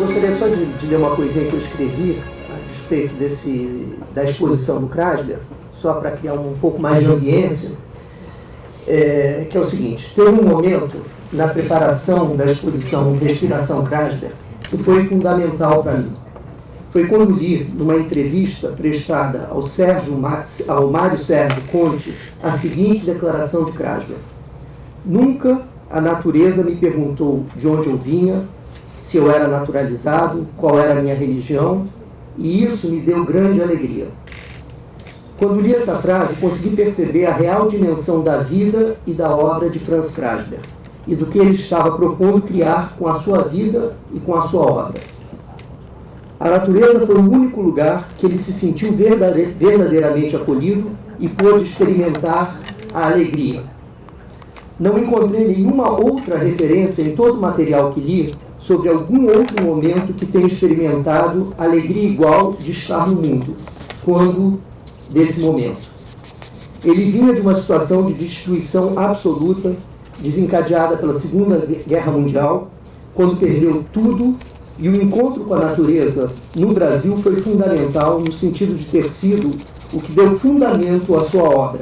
gostaria só de ler uma coisinha que eu escrevi a respeito da exposição do Krasber, só para criar um pouco mais de ambiência, que é o seguinte: teve um momento na preparação da exposição Respiração Krasber que foi fundamental para mim. Foi quando li, numa entrevista prestada ao Mário Sérgio Conte, a seguinte declaração de Krasber: nunca a natureza me perguntou de onde eu vinha, se eu era naturalizado, qual era a minha religião, e isso me deu grande alegria. Quando li essa frase, consegui perceber a real dimensão da vida e da obra de Franz Krasber, e do que ele estava propondo criar com a sua vida e com a sua obra. A natureza foi o único lugar que ele se sentiu verdadeiramente acolhido e pôde experimentar a alegria. Não encontrei nenhuma outra referência em todo o material que li sobre algum outro momento que tenha experimentado alegria igual de estar no mundo, quando desse momento. Ele vinha de uma situação de destruição absoluta, desencadeada pela Segunda Guerra Mundial, quando perdeu tudo, e o encontro com a natureza no Brasil foi fundamental no sentido de ter sido o que deu fundamento à sua obra.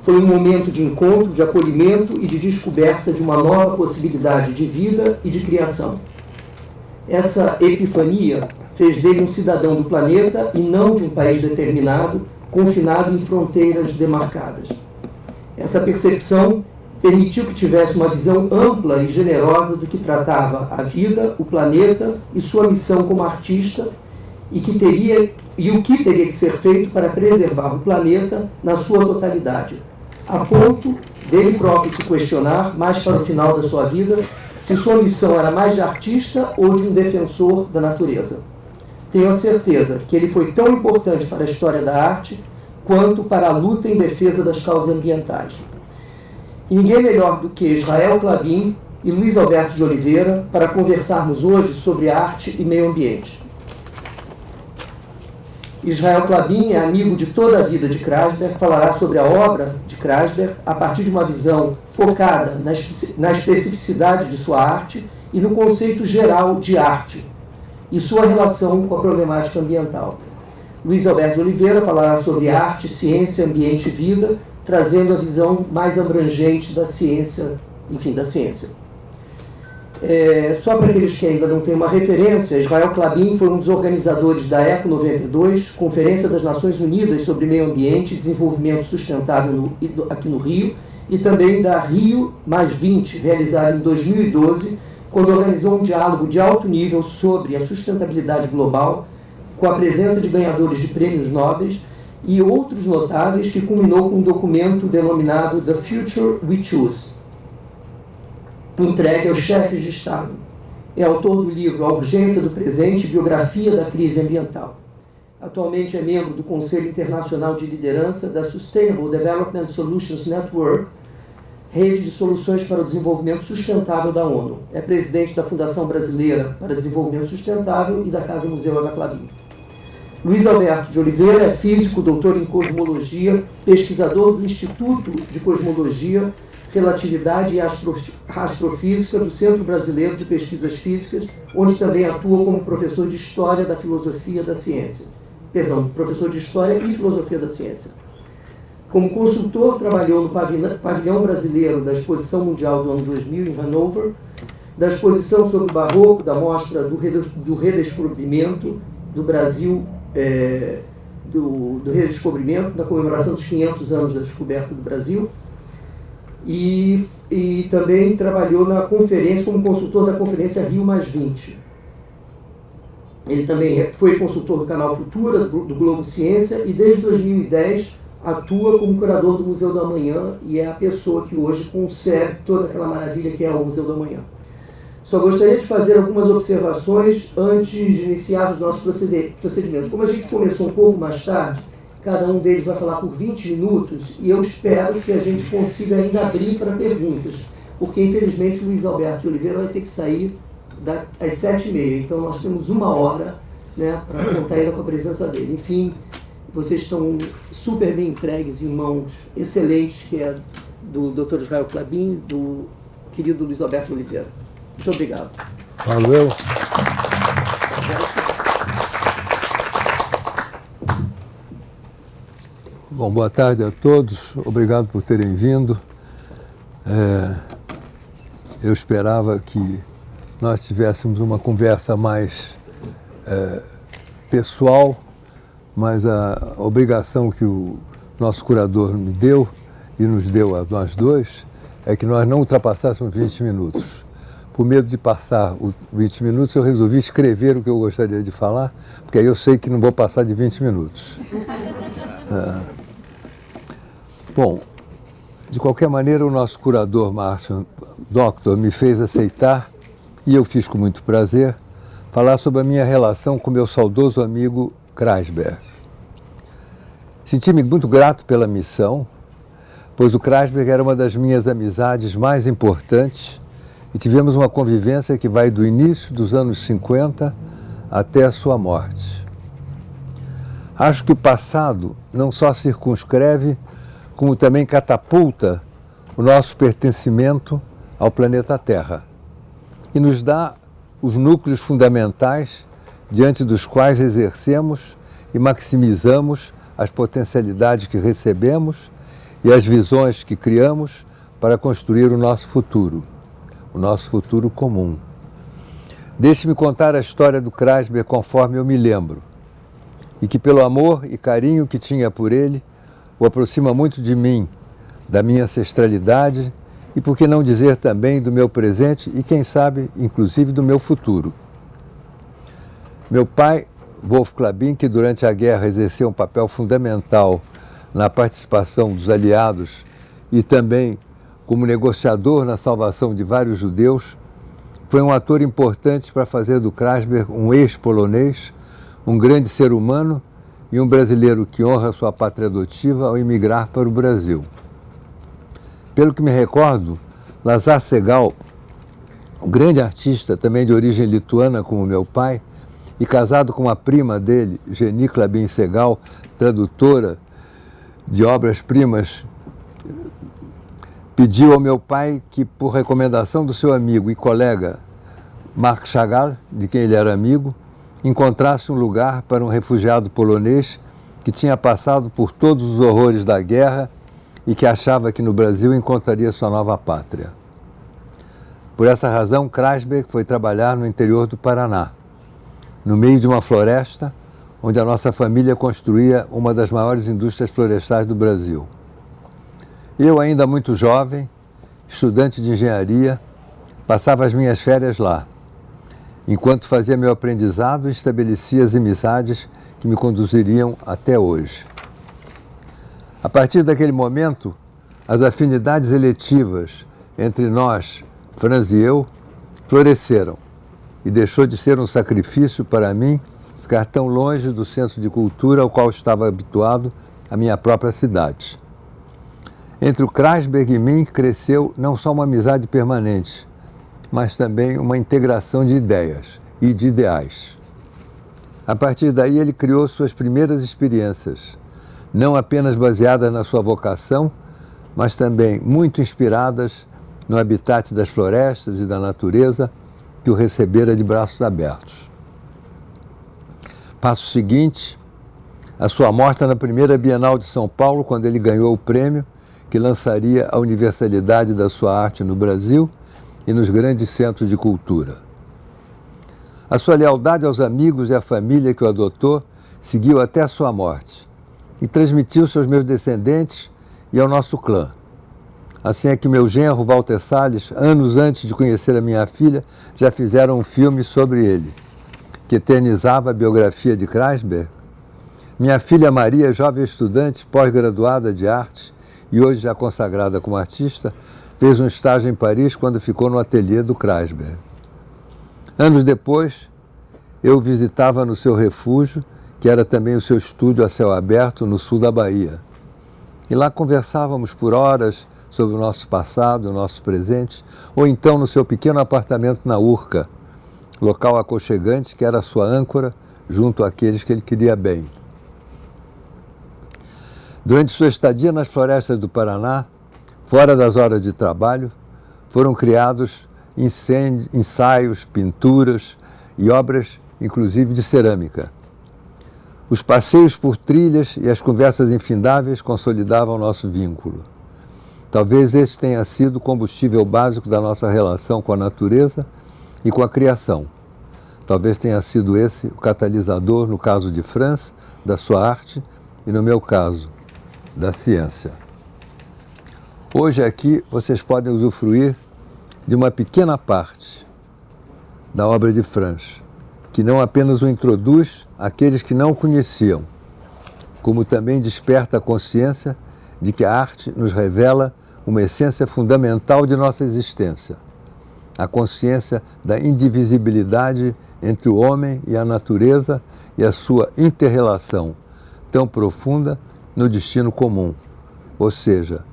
Foi um momento de encontro, de acolhimento e de descoberta de uma nova possibilidade de vida e de criação. Essa epifania fez dele um cidadão do planeta e não de um país determinado, confinado em fronteiras demarcadas. Essa percepção permitiu que tivesse uma visão ampla e generosa do que tratava a vida, o planeta e sua missão como artista, e o que teria que ser feito para preservar o planeta na sua totalidade, a ponto dele próprio se questionar, mais para o final da sua vida, se sua missão era mais de artista ou de um defensor da natureza. Tenho a certeza que ele foi tão importante para a história da arte quanto para a luta em defesa das causas ambientais. E ninguém melhor do que Israel Klabin e Luiz Alberto de Oliveira para conversarmos hoje sobre arte e meio ambiente. Israel Klabin é amigo de toda a vida de Krasber, falará sobre a obra de Krasber a partir de uma visão focada na especificidade de sua arte e no conceito geral de arte e sua relação com a problemática ambiental. Luiz Alberto de Oliveira falará sobre arte, ciência, ambiente e vida, trazendo a visão mais abrangente da ciência, da ciência. Só para aqueles que ainda não têm uma referência, Israel Klabin foi um dos organizadores da ECO 92, Conferência das Nações Unidas sobre Meio Ambiente e Desenvolvimento Sustentável aqui no Rio, e também da Rio+20, realizada em 2012, quando organizou um diálogo de alto nível sobre a sustentabilidade global, com a presença de ganhadores de prêmios Nobel e outros notáveis, que culminou com um documento denominado The Future We Choose, entregue aos chefes de Estado. É autor do livro A Urgência do Presente, Biografia da Crise Ambiental. Atualmente é membro do Conselho Internacional de Liderança da Sustainable Development Solutions Network, rede de soluções para o desenvolvimento sustentável da ONU. É presidente da Fundação Brasileira para Desenvolvimento Sustentável e da Casa Museu Eva Clabin. Luiz Alberto de Oliveira é físico, doutor em cosmologia, pesquisador do Instituto de Cosmologia, Relatividade e Astrofísica do Centro Brasileiro de Pesquisas Físicas, onde também atua como professor de História da Filosofia da Ciência. Professor de História e Filosofia da Ciência. Como consultor, trabalhou no pavilhão brasileiro da Exposição Mundial do ano 2000, em Hanover, da exposição sobre o Barroco, da mostra do Redescobrimento do Brasil, do Redescobrimento, da comemoração dos 500 anos da descoberta do Brasil, e também trabalhou na conferência, como consultor da conferência Rio+20. Ele também foi consultor do canal Futura, do Globo Ciência, e desde 2010 atua como curador do Museu do Amanhã e é a pessoa que hoje concebe toda aquela maravilha que é o Museu do Amanhã. Só gostaria de fazer algumas observações antes de iniciar os nossos procedimentos. Como a gente começou um pouco mais tarde, cada um deles vai falar por 20 minutos e eu espero que a gente consiga ainda abrir para perguntas, porque infelizmente o Luiz Alberto de Oliveira vai ter que sair às 7h30, então nós temos 1 hora, né, para contar ainda com a presença dele. Enfim, vocês estão super bem entregues em mãos excelentes, que é do Dr. Israel Clabin, do querido Luiz Alberto de Oliveira. Muito obrigado. Valeu. Bom, boa tarde a todos. Obrigado por terem vindo. Eu esperava que nós tivéssemos uma conversa mais pessoal, mas a obrigação que o nosso curador me deu e nos deu a nós dois é que nós não ultrapassássemos 20 minutos. Por medo de passar os 20 minutos, eu resolvi escrever o que eu gostaria de falar, porque aí eu sei que não vou passar de 20 minutos. Bom, de qualquer maneira, o nosso curador, Márcio Doctor, me fez aceitar, e eu fiz com muito prazer, falar sobre a minha relação com meu saudoso amigo Kreisberg. Senti-me muito grato pela missão, pois o Kreisberg era uma das minhas amizades mais importantes e tivemos uma convivência que vai do início dos anos 50 até a sua morte. Acho que o passado não só circunscreve, como também catapulta o nosso pertencimento ao planeta Terra e nos dá os núcleos fundamentais diante dos quais exercemos e maximizamos as potencialidades que recebemos e as visões que criamos para construir o nosso futuro comum. Deixe-me contar a história do Kreisberg conforme eu me lembro, e que pelo amor e carinho que tinha por ele, o aproxima muito de mim, da minha ancestralidade e, por que não dizer também, do meu presente e, quem sabe, inclusive do meu futuro. Meu pai, Wolf Clabin, que durante a guerra exerceu um papel fundamental na participação dos aliados e também como negociador na salvação de vários judeus, foi um ator importante para fazer do Kreisberg um ex-polonês, um grande ser humano e um brasileiro que honra sua pátria adotiva ao emigrar para o Brasil. Pelo que me recordo, Lazar Segal, um grande artista também de origem lituana como meu pai, e casado com uma prima dele, Geni Clabin Segal, tradutora de obras-primas, pediu ao meu pai que, por recomendação do seu amigo e colega Marc Chagall, de quem ele era amigo, encontrasse um lugar para um refugiado polonês que tinha passado por todos os horrores da guerra e que achava que no Brasil encontraria sua nova pátria. Por essa razão, Kreisberg foi trabalhar no interior do Paraná, no meio de uma floresta, onde a nossa família construía uma das maiores indústrias florestais do Brasil. Eu, ainda muito jovem, estudante de engenharia, passava as minhas férias lá, enquanto fazia meu aprendizado e estabelecia as amizades que me conduziriam até hoje. A partir daquele momento, as afinidades eletivas entre nós, Franz e eu, floresceram e deixou de ser um sacrifício para mim ficar tão longe do centro de cultura ao qual estava habituado a minha própria cidade. Entre o Kreisberg e mim cresceu não só uma amizade permanente, mas também uma integração de ideias e de ideais. A partir daí ele criou suas primeiras experiências, não apenas baseadas na sua vocação, mas também muito inspiradas no habitat das florestas e da natureza que o recebera de braços abertos. Passo seguinte, a sua mostra na primeira Bienal de São Paulo, quando ele ganhou o prêmio que lançaria a universalidade da sua arte no Brasil e nos grandes centros de cultura. A sua lealdade aos amigos e à família que o adotou seguiu até a sua morte e transmitiu-se aos meus descendentes e ao nosso clã. Assim é que meu genro, Walter Salles, anos antes de conhecer a minha filha, já fizeram um filme sobre ele, que eternizava a biografia de Kreisberg. Minha filha Maria, jovem estudante, pós-graduada de arte e hoje já consagrada como artista, fez um estágio em Paris quando ficou no ateliê do Kreisberg. Anos depois, eu o visitava no seu refúgio, que era também o seu estúdio a céu aberto no sul da Bahia. E lá conversávamos por horas sobre o nosso passado, o nosso presente, ou então no seu pequeno apartamento na Urca, local aconchegante que era a sua âncora junto àqueles que ele queria bem. Durante sua estadia nas florestas do Paraná, fora das horas de trabalho, foram criados ensaios, pinturas e obras, inclusive de cerâmica. Os passeios por trilhas e as conversas infindáveis consolidavam nosso vínculo. Talvez esse tenha sido o combustível básico da nossa relação com a natureza e com a criação. Talvez tenha sido esse o catalisador, no caso de Franz, da sua arte e, no meu caso, da ciência. Hoje aqui vocês podem usufruir de uma pequena parte da obra de Franz, que não apenas o introduz àqueles que não o conheciam, como também desperta a consciência de que a arte nos revela uma essência fundamental de nossa existência, a consciência da indivisibilidade entre o homem e a natureza e a sua inter-relação tão profunda no destino comum, ou seja,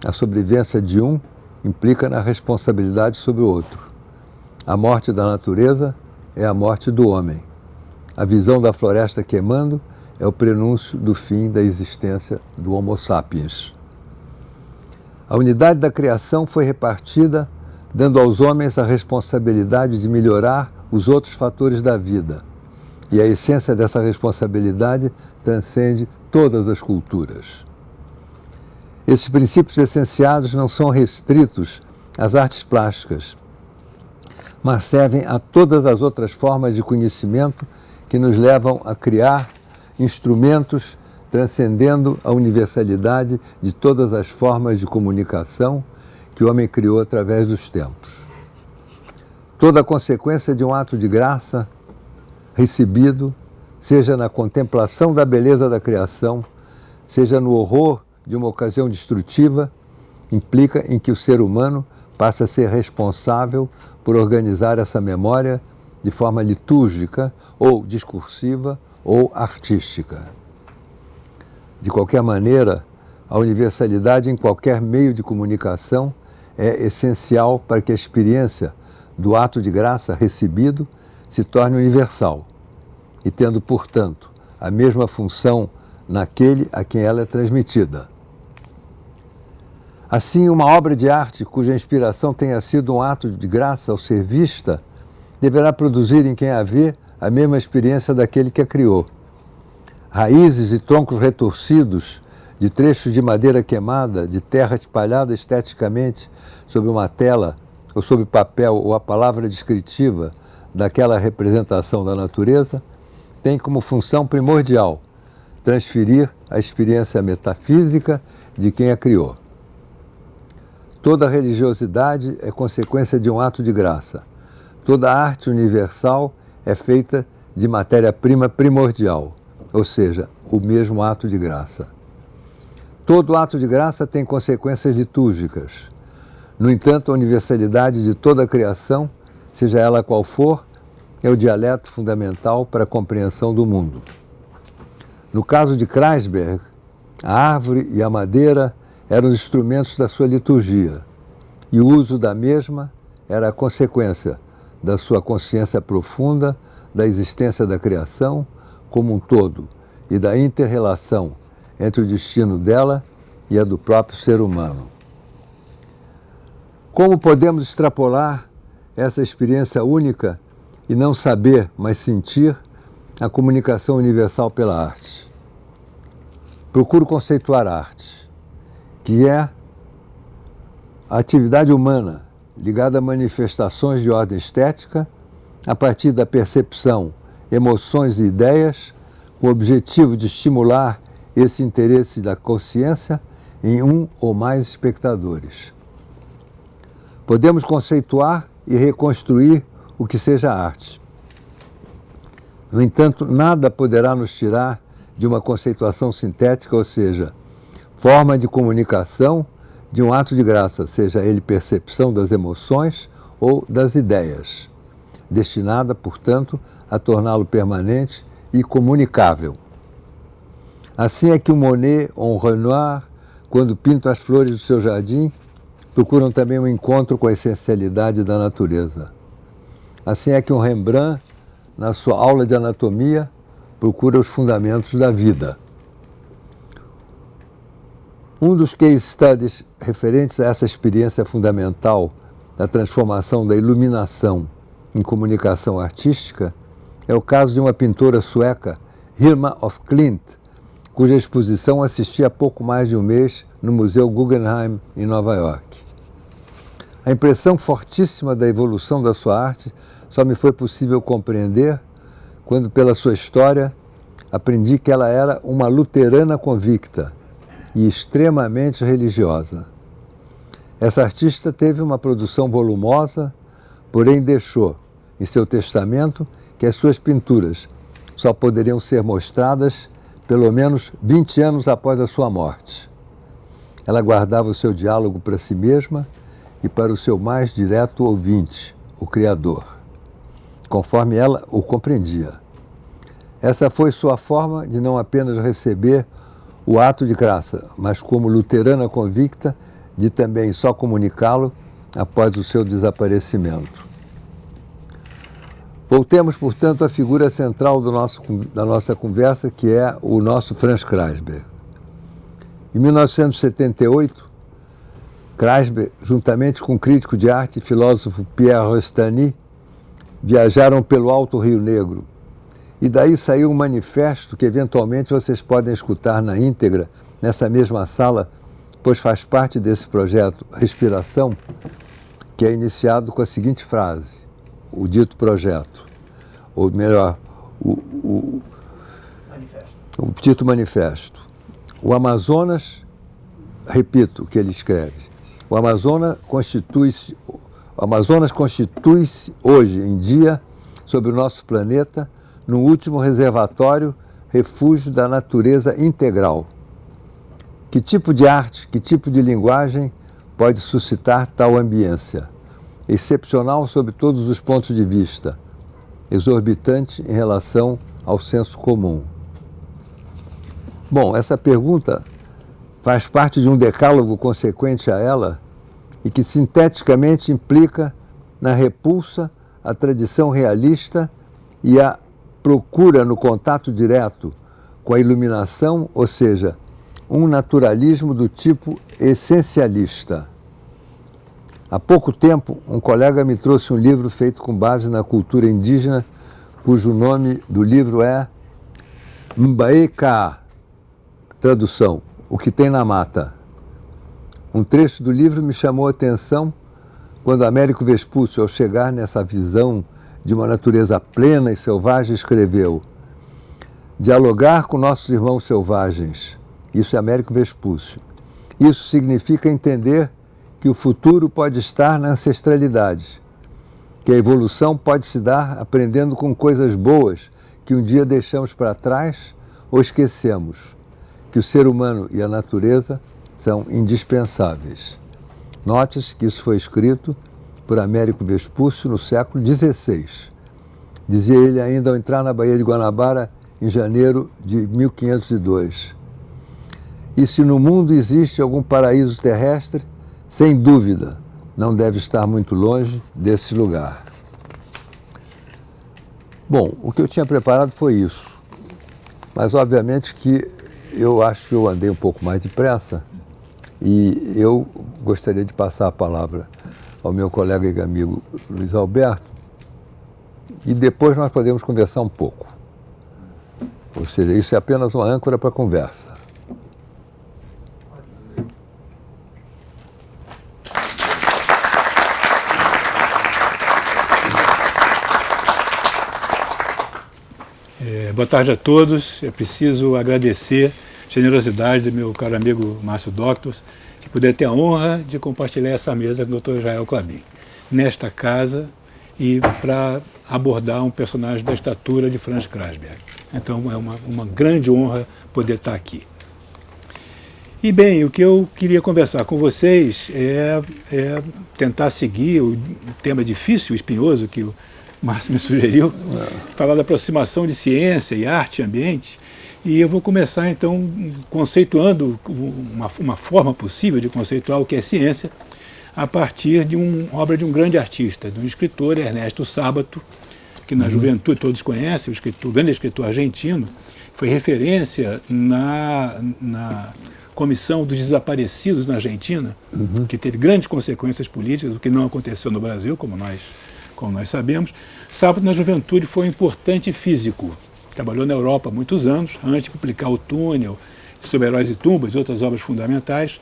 a sobrevivência de um implica na responsabilidade sobre o outro. A morte da natureza é a morte do homem. A visão da floresta queimando é o prenúncio do fim da existência do Homo sapiens. A unidade da criação foi repartida, dando aos homens a responsabilidade de melhorar os outros fatores da vida. E a essência dessa responsabilidade transcende todas as culturas. Esses princípios essenciados não são restritos às artes plásticas, mas servem a todas as outras formas de conhecimento que nos levam a criar instrumentos transcendendo a universalidade de todas as formas de comunicação que o homem criou através dos tempos. Toda a consequência de um ato de graça recebido, seja na contemplação da beleza da criação, seja no horror de uma ocasião destrutiva, implica em que o ser humano passa a ser responsável por organizar essa memória de forma litúrgica ou discursiva ou artística. De qualquer maneira, a universalidade em qualquer meio de comunicação é essencial para que a experiência do ato de graça recebido se torne universal e tendo, portanto, a mesma função naquele a quem ela é transmitida. Assim, uma obra de arte cuja inspiração tenha sido um ato de graça ao ser vista, deverá produzir em quem a vê a mesma experiência daquele que a criou. Raízes e troncos retorcidos de trechos de madeira queimada, de terra espalhada esteticamente sobre uma tela ou sobre papel ou a palavra descritiva daquela representação da natureza, tem como função primordial transferir a experiência metafísica de quem a criou. Toda religiosidade é consequência de um ato de graça. Toda arte universal é feita de matéria-prima primordial, ou seja, o mesmo ato de graça. Todo ato de graça tem consequências litúrgicas. No entanto, a universalidade de toda a criação, seja ela qual for, é o dialeto fundamental para a compreensão do mundo. No caso de Kreisberg, a árvore e a madeira eram os instrumentos da sua liturgia, e o uso da mesma era a consequência da sua consciência profunda da existência da criação como um todo e da inter-relação entre o destino dela e a do próprio ser humano. Como podemos extrapolar essa experiência única e não saber, mas sentir a comunicação universal pela arte? Procuro conceituar a arte, que é a atividade humana ligada a manifestações de ordem estética a partir da percepção, emoções e ideias, com o objetivo de estimular esse interesse da consciência em um ou mais espectadores. Podemos conceituar e reconstruir o que seja arte. No entanto, nada poderá nos tirar de uma conceituação sintética, ou seja, forma de comunicação de um ato de graça, seja ele percepção das emoções ou das ideias, destinada, portanto, a torná-lo permanente e comunicável. Assim é que o Monet ou o Renoir, quando pintam as flores do seu jardim, procuram também um encontro com a essencialidade da natureza. Assim é que um Rembrandt, na sua aula de anatomia, procura os fundamentos da vida. Um dos case studies referentes a essa experiência fundamental da transformação da iluminação em comunicação artística é o caso de uma pintora sueca, Hilma af Klint, cuja exposição assisti há pouco mais de um mês no Museu Guggenheim, em Nova York. A impressão fortíssima da evolução da sua arte só me foi possível compreender quando, pela sua história, aprendi que ela era uma luterana convicta e extremamente religiosa. Essa artista teve uma produção volumosa, porém deixou em seu testamento que as suas pinturas só poderiam ser mostradas pelo menos 20 anos após a sua morte. Ela guardava o seu diálogo para si mesma e para o seu mais direto ouvinte, o Criador, conforme ela o compreendia. Essa foi sua forma de não apenas receber o ato de graça, mas como luterana convicta, de também só comunicá-lo após o seu desaparecimento. Voltemos, portanto, à figura central da nossa conversa, que é o nosso Franz Kreisberg. Em 1978, Kreisberg, juntamente com o crítico de arte e filósofo Pierre Rostany, viajaram pelo Alto Rio Negro. E daí saiu um manifesto que eventualmente vocês podem escutar na íntegra nessa mesma sala, pois faz parte desse projeto Respiração, que é iniciado com a seguinte frase, o dito projeto, ou melhor, o dito manifesto. O Amazonas, repito o que ele escreve, o Amazonas constitui-se hoje em dia sobre o nosso planeta no último reservatório, refúgio da natureza integral. Que tipo de arte, que tipo de linguagem pode suscitar tal ambiência? Excepcional sob todos os pontos de vista, exorbitante em relação ao senso comum. Bom, essa pergunta faz parte de um decálogo consequente a ela e que sinteticamente implica na repulsa à tradição realista e à procura no contato direto com a iluminação, ou seja, um naturalismo do tipo essencialista. Há pouco tempo, um colega me trouxe um livro feito com base na cultura indígena, cujo nome do livro é Mbaeka, tradução, O que tem na mata. Um trecho do livro me chamou a atenção quando Américo Vespúcio, ao chegar nessa visão de uma natureza plena e selvagem, escreveu: dialogar com nossos irmãos selvagens. Isso é Américo Vespúcio. Isso significa entender que o futuro pode estar na ancestralidade, que a evolução pode se dar aprendendo com coisas boas que um dia deixamos para trás ou esquecemos, que o ser humano e a natureza são indispensáveis. Note-se que isso foi escrito por Américo Vespúcio no século XVI. Dizia ele ainda ao entrar na Baía de Guanabara em janeiro de 1502. E se no mundo existe algum paraíso terrestre, sem dúvida, não deve estar muito longe desse lugar. Bom, o que eu tinha preparado foi isso. Mas, obviamente, que eu acho que eu andei um pouco mais depressa e eu gostaria de passar a palavra ao meu colega e amigo Luiz Alberto e depois nós podemos conversar um pouco. Ou seja, isso é apenas uma âncora para a conversa. Boa tarde a todos. Eu preciso agradecer a generosidade do meu caro amigo Márcio Doctos de poder ter a honra de compartilhar essa mesa com o Dr. Israel Clabin, nesta casa e para abordar um personagem da estatura de Franz Kreisberg. Então é uma grande honra poder estar aqui. E bem, o que eu queria conversar com vocês é tentar seguir o tema difícil, espinhoso que o Márcio me sugeriu, falar da aproximação de ciência e arte e ambiente, e eu vou começar então conceituando uma forma possível de conceituar o que é ciência a partir de uma obra de um grande artista, de um escritor, Ernesto Sábato, que na juventude todos conhecem, o grande escritor argentino, foi referência na Comissão dos Desaparecidos na Argentina, que teve grandes consequências políticas, o que não aconteceu no Brasil, como nós sabemos. Sábato, na juventude, foi um importante físico. Trabalhou na Europa há muitos anos, antes de publicar O Túnel, Sobre Heróis e Tumbas e outras obras fundamentais.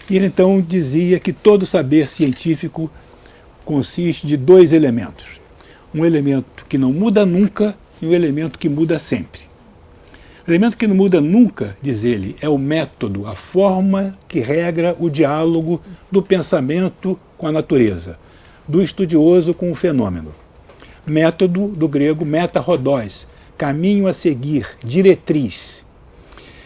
E ele, então, dizia que todo saber científico consiste de dois elementos. Um elemento que não muda nunca e um elemento que muda sempre. O elemento que não muda nunca, diz ele, é o método, a forma que regra o diálogo do pensamento com a natureza, do estudioso com o fenômeno. Método, do grego meta-rodós, caminho a seguir, diretriz.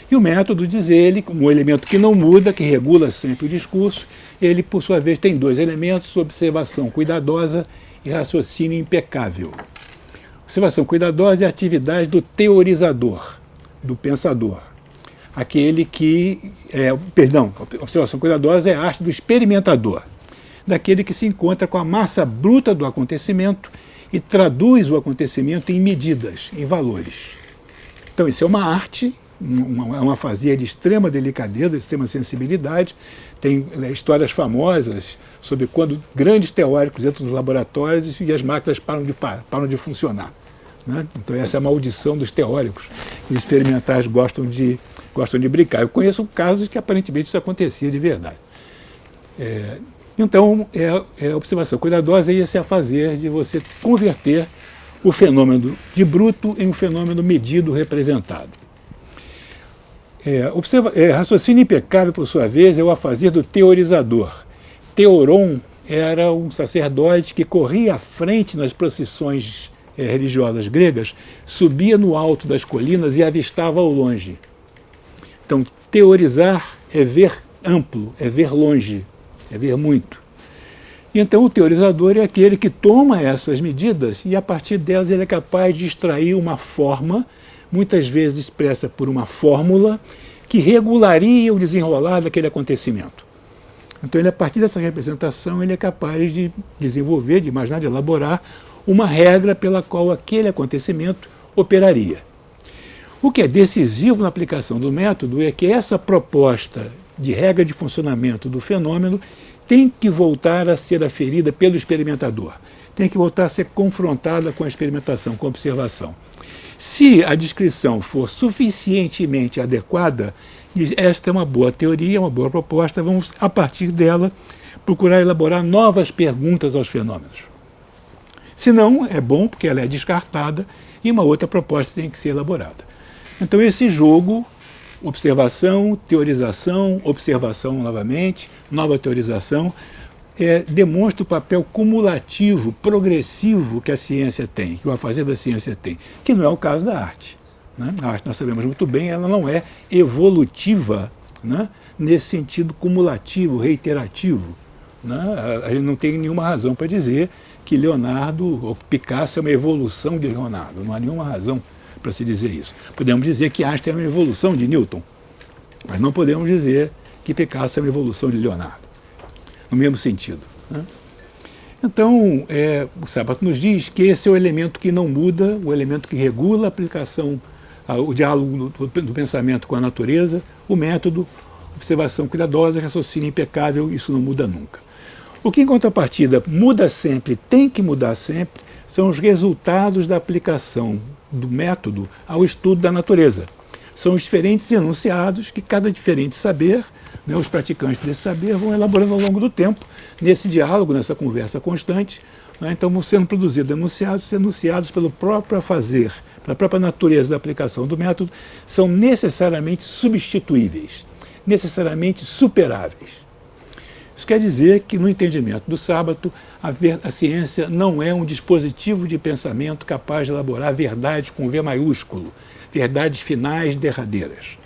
E o método, diz ele, como um elemento que não muda, que regula sempre o discurso, ele, por sua vez, tem dois elementos, observação cuidadosa e raciocínio impecável. Observação cuidadosa é a atividade do teorizador, do pensador. Aquele que... observação cuidadosa é a arte do experimentador, daquele que se encontra com a massa bruta do acontecimento e traduz o acontecimento em medidas, em valores. Então isso é uma arte, uma afasia de extrema delicadeza, de extrema sensibilidade. Tem histórias famosas sobre quando grandes teóricos entram nos laboratórios e as máquinas param de funcionar, né? Então essa é a maldição dos teóricos, que os experimentais gostam de brincar. Eu conheço casos que aparentemente isso acontecia de verdade. Então, a observação cuidadosa é esse a fazer de você converter o fenômeno de bruto em um fenômeno medido, representado. Raciocínio impecável, por sua vez, é o afazer do teorizador. Teoron era um sacerdote que corria à frente nas procissões religiosas gregas, subia no alto das colinas e avistava ao longe. Então, teorizar é ver amplo, é ver longe, é ver muito. E então o teorizador é aquele que toma essas medidas e a partir delas ele é capaz de extrair uma forma, muitas vezes expressa por uma fórmula, que regularia o desenrolar daquele acontecimento. Então ele, a partir dessa representação, ele é capaz de desenvolver, de imaginar, de elaborar uma regra pela qual aquele acontecimento operaria. O que é decisivo na aplicação do método é que essa proposta de regra de funcionamento do fenômeno tem que voltar a ser aferida pelo experimentador, tem que voltar a ser confrontada com a experimentação, com a observação. Se a descrição for suficientemente adequada, esta é uma boa teoria, uma boa proposta, vamos, a partir dela, procurar elaborar novas perguntas aos fenômenos. Se não, é bom, porque ela é descartada e uma outra proposta tem que ser elaborada. Então esse jogo Observação, teorização, observação novamente, nova teorização, demonstra o papel cumulativo, progressivo que a ciência tem, que o fazer da ciência tem, que não é o caso da arte. Né? A arte, nós sabemos muito bem, ela não é evolutiva, né? Nesse sentido cumulativo, reiterativo. Né? A gente não tem nenhuma razão para dizer que Leonardo ou Picasso é uma evolução de Leonardo, não há nenhuma razão para se dizer isso. Podemos dizer que Einstein é uma evolução de Newton, mas não podemos dizer que Picasso é uma evolução de Leonardo, no mesmo sentido. Né? Então, o Sábato nos diz que esse é o elemento que não muda, o elemento que regula a aplicação, o diálogo do pensamento com a natureza, o método, observação cuidadosa, raciocínio impecável, isso não muda nunca. O que, em contrapartida, muda sempre, tem que mudar sempre, são os resultados da aplicação do método ao estudo da natureza. São os diferentes enunciados que cada diferente saber, né, os praticantes desse saber vão elaborando ao longo do tempo, nesse diálogo, nessa conversa constante. Né, então vão sendo produzidos enunciados pelo próprio fazer, pela própria natureza da aplicação do método, são necessariamente substituíveis, necessariamente superáveis. Isso quer dizer que, no entendimento do Sábato, a ciência não é um dispositivo de pensamento capaz de elaborar verdade com V maiúsculo, verdades finais derradeiras.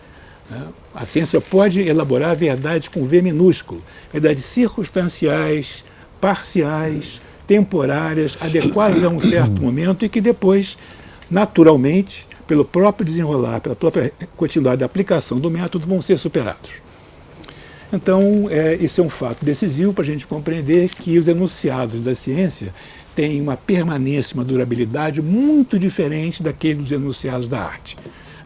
A ciência pode elaborar verdades com V minúsculo, verdades circunstanciais, parciais, temporárias, adequadas a um certo momento e que depois, naturalmente, pelo próprio desenrolar, pela própria continuidade da aplicação do método, vão ser superados. Então, esse é um fato decisivo para a gente compreender que os enunciados da ciência têm uma permanência, uma durabilidade muito diferente daqueles dos enunciados da arte.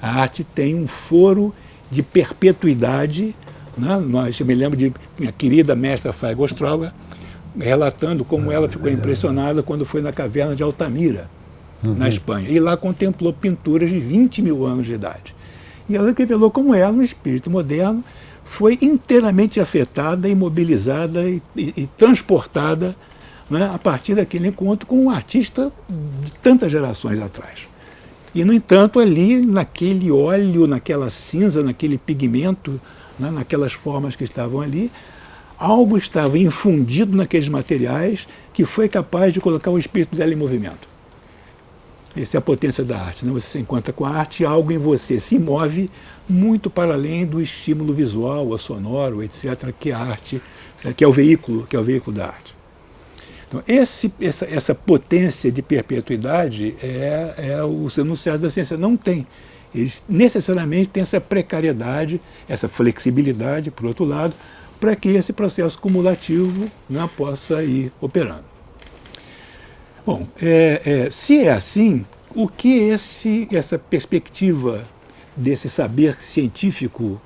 A arte tem um foro de perpetuidade. Né? Eu me lembro de minha querida mestra Faiga Ostróga relatando como ela ficou impressionada quando foi na caverna de Altamira, na Espanha, e lá contemplou pinturas de 20 mil anos de idade. E ela revelou como ela, no espírito moderno, foi inteiramente afetada, imobilizada e transportada, né, a partir daquele encontro com um artista de tantas gerações atrás. E, no entanto, ali, naquele óleo, naquela cinza, naquele pigmento, né, naquelas formas que estavam ali, algo estava infundido naqueles materiais que foi capaz de colocar o espírito dela em movimento. Essa é a potência da arte. Né? Você se encontra com a arte e algo em você se move muito para além do estímulo visual, ou sonoro, etc., que a arte, que é o veículo da arte. Então, essa potência de perpetuidade os enunciados da ciência não têm. Eles necessariamente têm essa precariedade, essa flexibilidade, por outro lado, para que esse processo cumulativo, né, possa ir operando. Bom, se é assim, o que essa perspectiva desse saber científico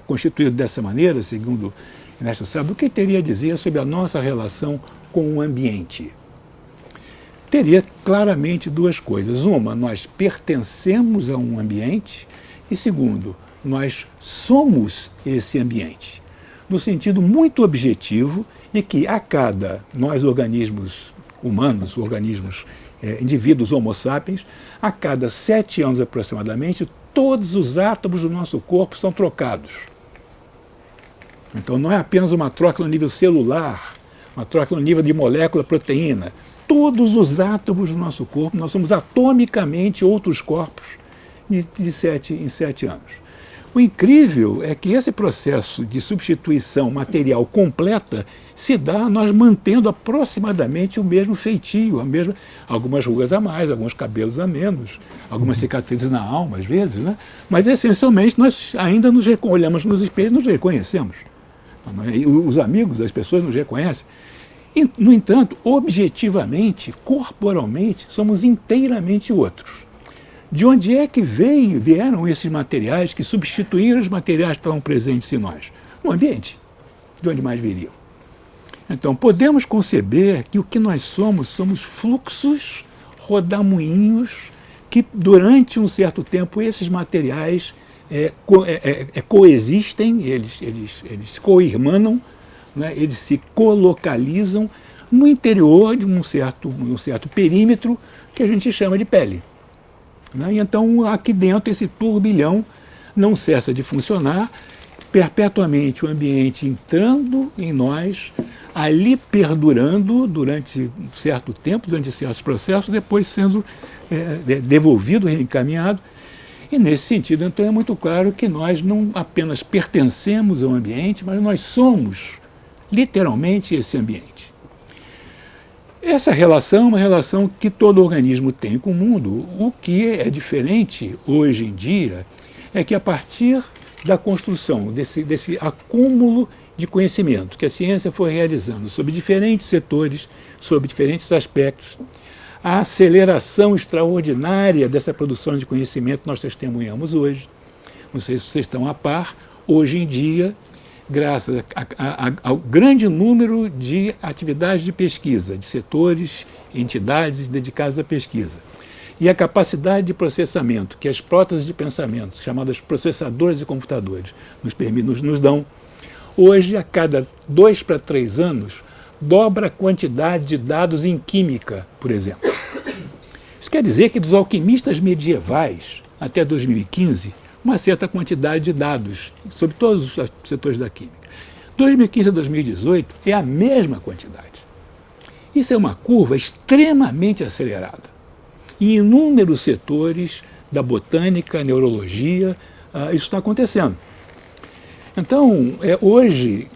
constituído dessa maneira, segundo Ernesto Sábato, o que teria a dizer sobre a nossa relação com o ambiente? Teria claramente duas coisas. Uma, nós pertencemos a um ambiente, e segundo, nós somos esse ambiente, no sentido muito objetivo de que nós organismos humanos, indivíduos homo sapiens, a cada 7 anos aproximadamente, todos os átomos do nosso corpo são trocados. Então não é apenas uma troca no nível celular, uma troca no nível de molécula, proteína. Todos os átomos do nosso corpo, nós somos atomicamente outros corpos de 7 em 7 anos. O incrível é que esse processo de substituição material completa se dá nós mantendo aproximadamente o mesmo feitio, algumas rugas a mais, alguns cabelos a menos, algumas cicatrizes na alma, às vezes, né? Mas essencialmente nós ainda olhamos nos espelhos e nos reconhecemos. Os amigos das pessoas nos reconhecem. E, no entanto, objetivamente, corporalmente, somos inteiramente outros. De onde é que vieram esses materiais que substituíram os materiais que estavam presentes em nós? No ambiente. De onde mais viriam? Então, podemos conceber que o que nós somos fluxos, rodamuinhos, que durante um certo tempo esses materiais coexistem, eles coirmanam, né, eles se colocalizam no interior de um certo perímetro que a gente chama de pele. Né? E então, aqui dentro, esse turbilhão, não cessa de funcionar, perpetuamente o ambiente entrando em nós, ali perdurando durante um certo tempo, durante certos processos, depois sendo devolvido, reencaminhado. E nesse sentido, então, é muito claro que nós não apenas pertencemos ao ambiente, mas nós somos, literalmente, esse ambiente. Essa relação é uma relação que todo organismo tem com o mundo. O que é diferente hoje em dia é que, a partir da construção desse acúmulo de conhecimento que a ciência foi realizando sobre diferentes setores, sobre diferentes aspectos, a aceleração extraordinária dessa produção de conhecimento nós testemunhamos hoje. Não sei se vocês estão a par, hoje em dia, graças ao grande número de atividades de pesquisa, de setores, entidades dedicadas à pesquisa, e a capacidade de processamento que as próteses de pensamento, chamadas processadores de computadores, nos dão, hoje, a cada 2 para 3 anos, dobra a quantidade de dados em química, por exemplo. Isso quer dizer que dos alquimistas medievais, até 2015, uma certa quantidade de dados sobre todos os setores da química. 2015 a 2018 é a mesma quantidade. Isso é uma curva extremamente acelerada. Em inúmeros setores da botânica, neurologia, isso está acontecendo. Então, hoje,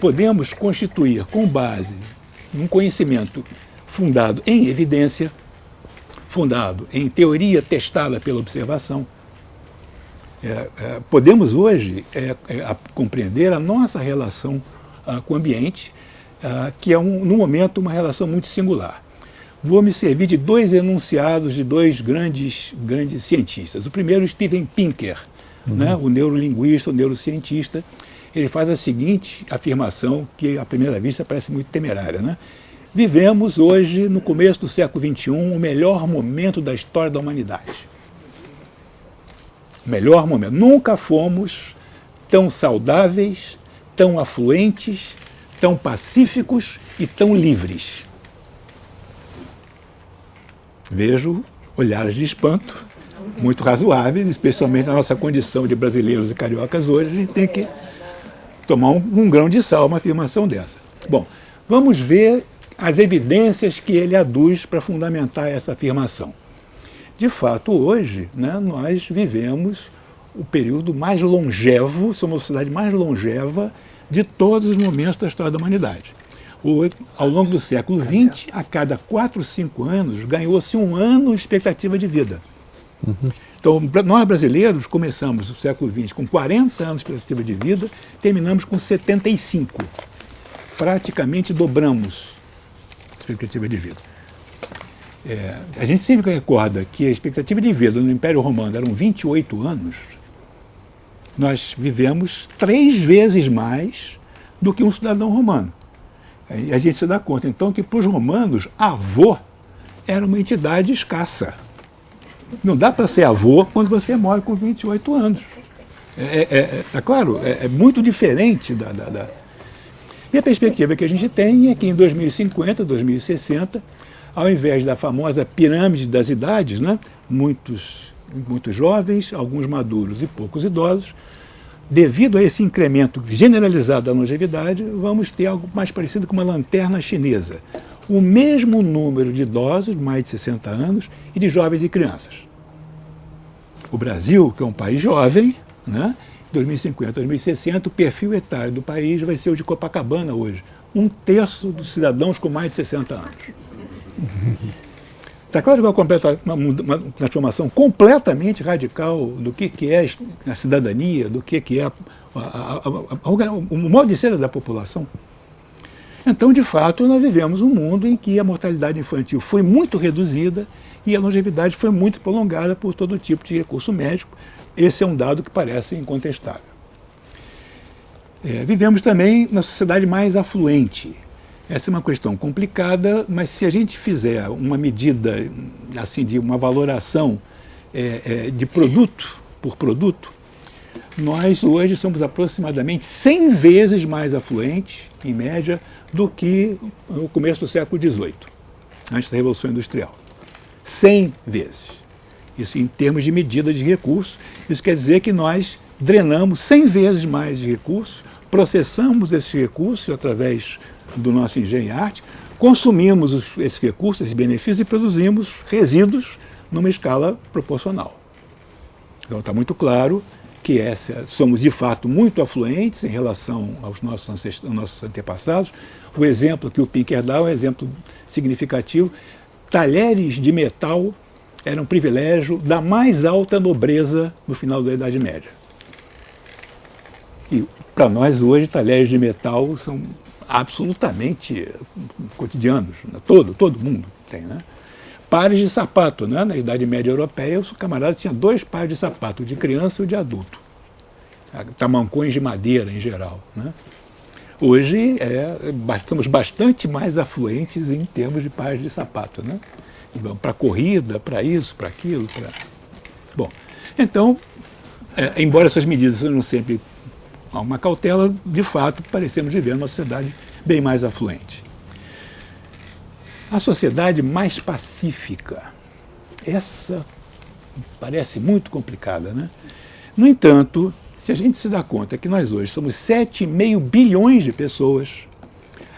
podemos constituir, com base num conhecimento fundado em evidência, fundado em teoria testada pela observação, podemos hoje compreender a nossa relação com o ambiente, que é, no momento, uma relação muito singular. Vou me servir de 2 enunciados de 2 grandes cientistas. O primeiro, Steven Pinker, né, o neurolinguista, o neurocientista. Ele faz a seguinte afirmação, que à primeira vista parece muito temerária, né? Vivemos hoje, no começo do século XXI, o melhor momento da história da humanidade. O melhor momento. Nunca fomos tão saudáveis, tão afluentes, tão pacíficos e tão livres. Vejo olhares de espanto, muito razoáveis, especialmente na nossa condição de brasileiros e cariocas hoje. A gente tem que tomar um grão de sal uma afirmação dessa. Bom, vamos ver as evidências que ele aduz para fundamentar essa afirmação. De fato, hoje, né, nós vivemos o período mais longevo, somos a sociedade mais longeva de todos os momentos da história da humanidade. Ao longo do século XX, a cada 4 ou 5 anos, ganhou-se 1 ano de expectativa de vida. Então, nós brasileiros começamos o século XX com 40 anos de expectativa de vida, terminamos com 75. Praticamente dobramos a expectativa de vida. A gente sempre recorda que a expectativa de vida no Império Romano eram 28 anos, nós vivemos 3 vezes mais do que um cidadão romano. E a gente se dá conta, então, que para os romanos, avô era uma entidade escassa. Não dá para ser avô quando você morre com 28 anos. Tá claro? É muito diferente da... E a perspectiva que a gente tem é que em 2050, 2060, ao invés da famosa pirâmide das idades, né, muitos jovens, alguns maduros e poucos idosos, devido a esse incremento generalizado da longevidade, vamos ter algo mais parecido com uma lanterna chinesa. O mesmo número de idosos, mais de 60 anos, e de jovens e crianças. O Brasil, que é um país jovem, né, 2050, 2060, o perfil etário do país vai ser o de Copacabana hoje. 1/3 dos cidadãos com mais de 60 anos. Está claro que vai uma transformação completamente radical do que é a cidadania, do que é o modo de ser da população. Então, de fato, nós vivemos um mundo em que a mortalidade infantil foi muito reduzida e a longevidade foi muito prolongada por todo tipo de recurso médico. Esse é um dado que parece incontestável. Vivemos também na sociedade mais afluente. Essa é uma questão complicada, mas se a gente fizer uma medida, assim, de uma valoração de produto por produto, nós hoje somos aproximadamente 100 vezes mais afluentes, em média, do que no começo do século XVIII, antes da Revolução Industrial. 100 vezes. Isso em termos de medida de recursos. Isso quer dizer que nós drenamos 100 vezes mais de recursos, processamos esses recursos através do nosso engenho e arte, consumimos esses recursos, esses benefícios e produzimos resíduos numa escala proporcional. Então está muito claro que somos de fato muito afluentes em relação aos nossos antepassados. O exemplo que o Pinker dá é um exemplo significativo. Talheres de metal eram um privilégio da mais alta nobreza no final da Idade Média. E para nós hoje, talheres de metal são absolutamente cotidianos, né? Todo mundo tem, né? Pares de sapato, né? Na Idade Média Europeia, o camarada tinha 2 pares de sapato, o de criança e o de adulto. Tamancões de madeira, em geral, né? Hoje, estamos bastante mais afluentes em termos de pares de sapato, né? Para corrida, para isso, para aquilo. Bom, então, embora essas medidas sejam sempre uma cautela, de fato, parecemos viver numa sociedade bem mais afluente. A sociedade mais pacífica, essa parece muito complicada, né? No entanto, se a gente se dá conta que nós hoje somos 7,5 bilhões de pessoas,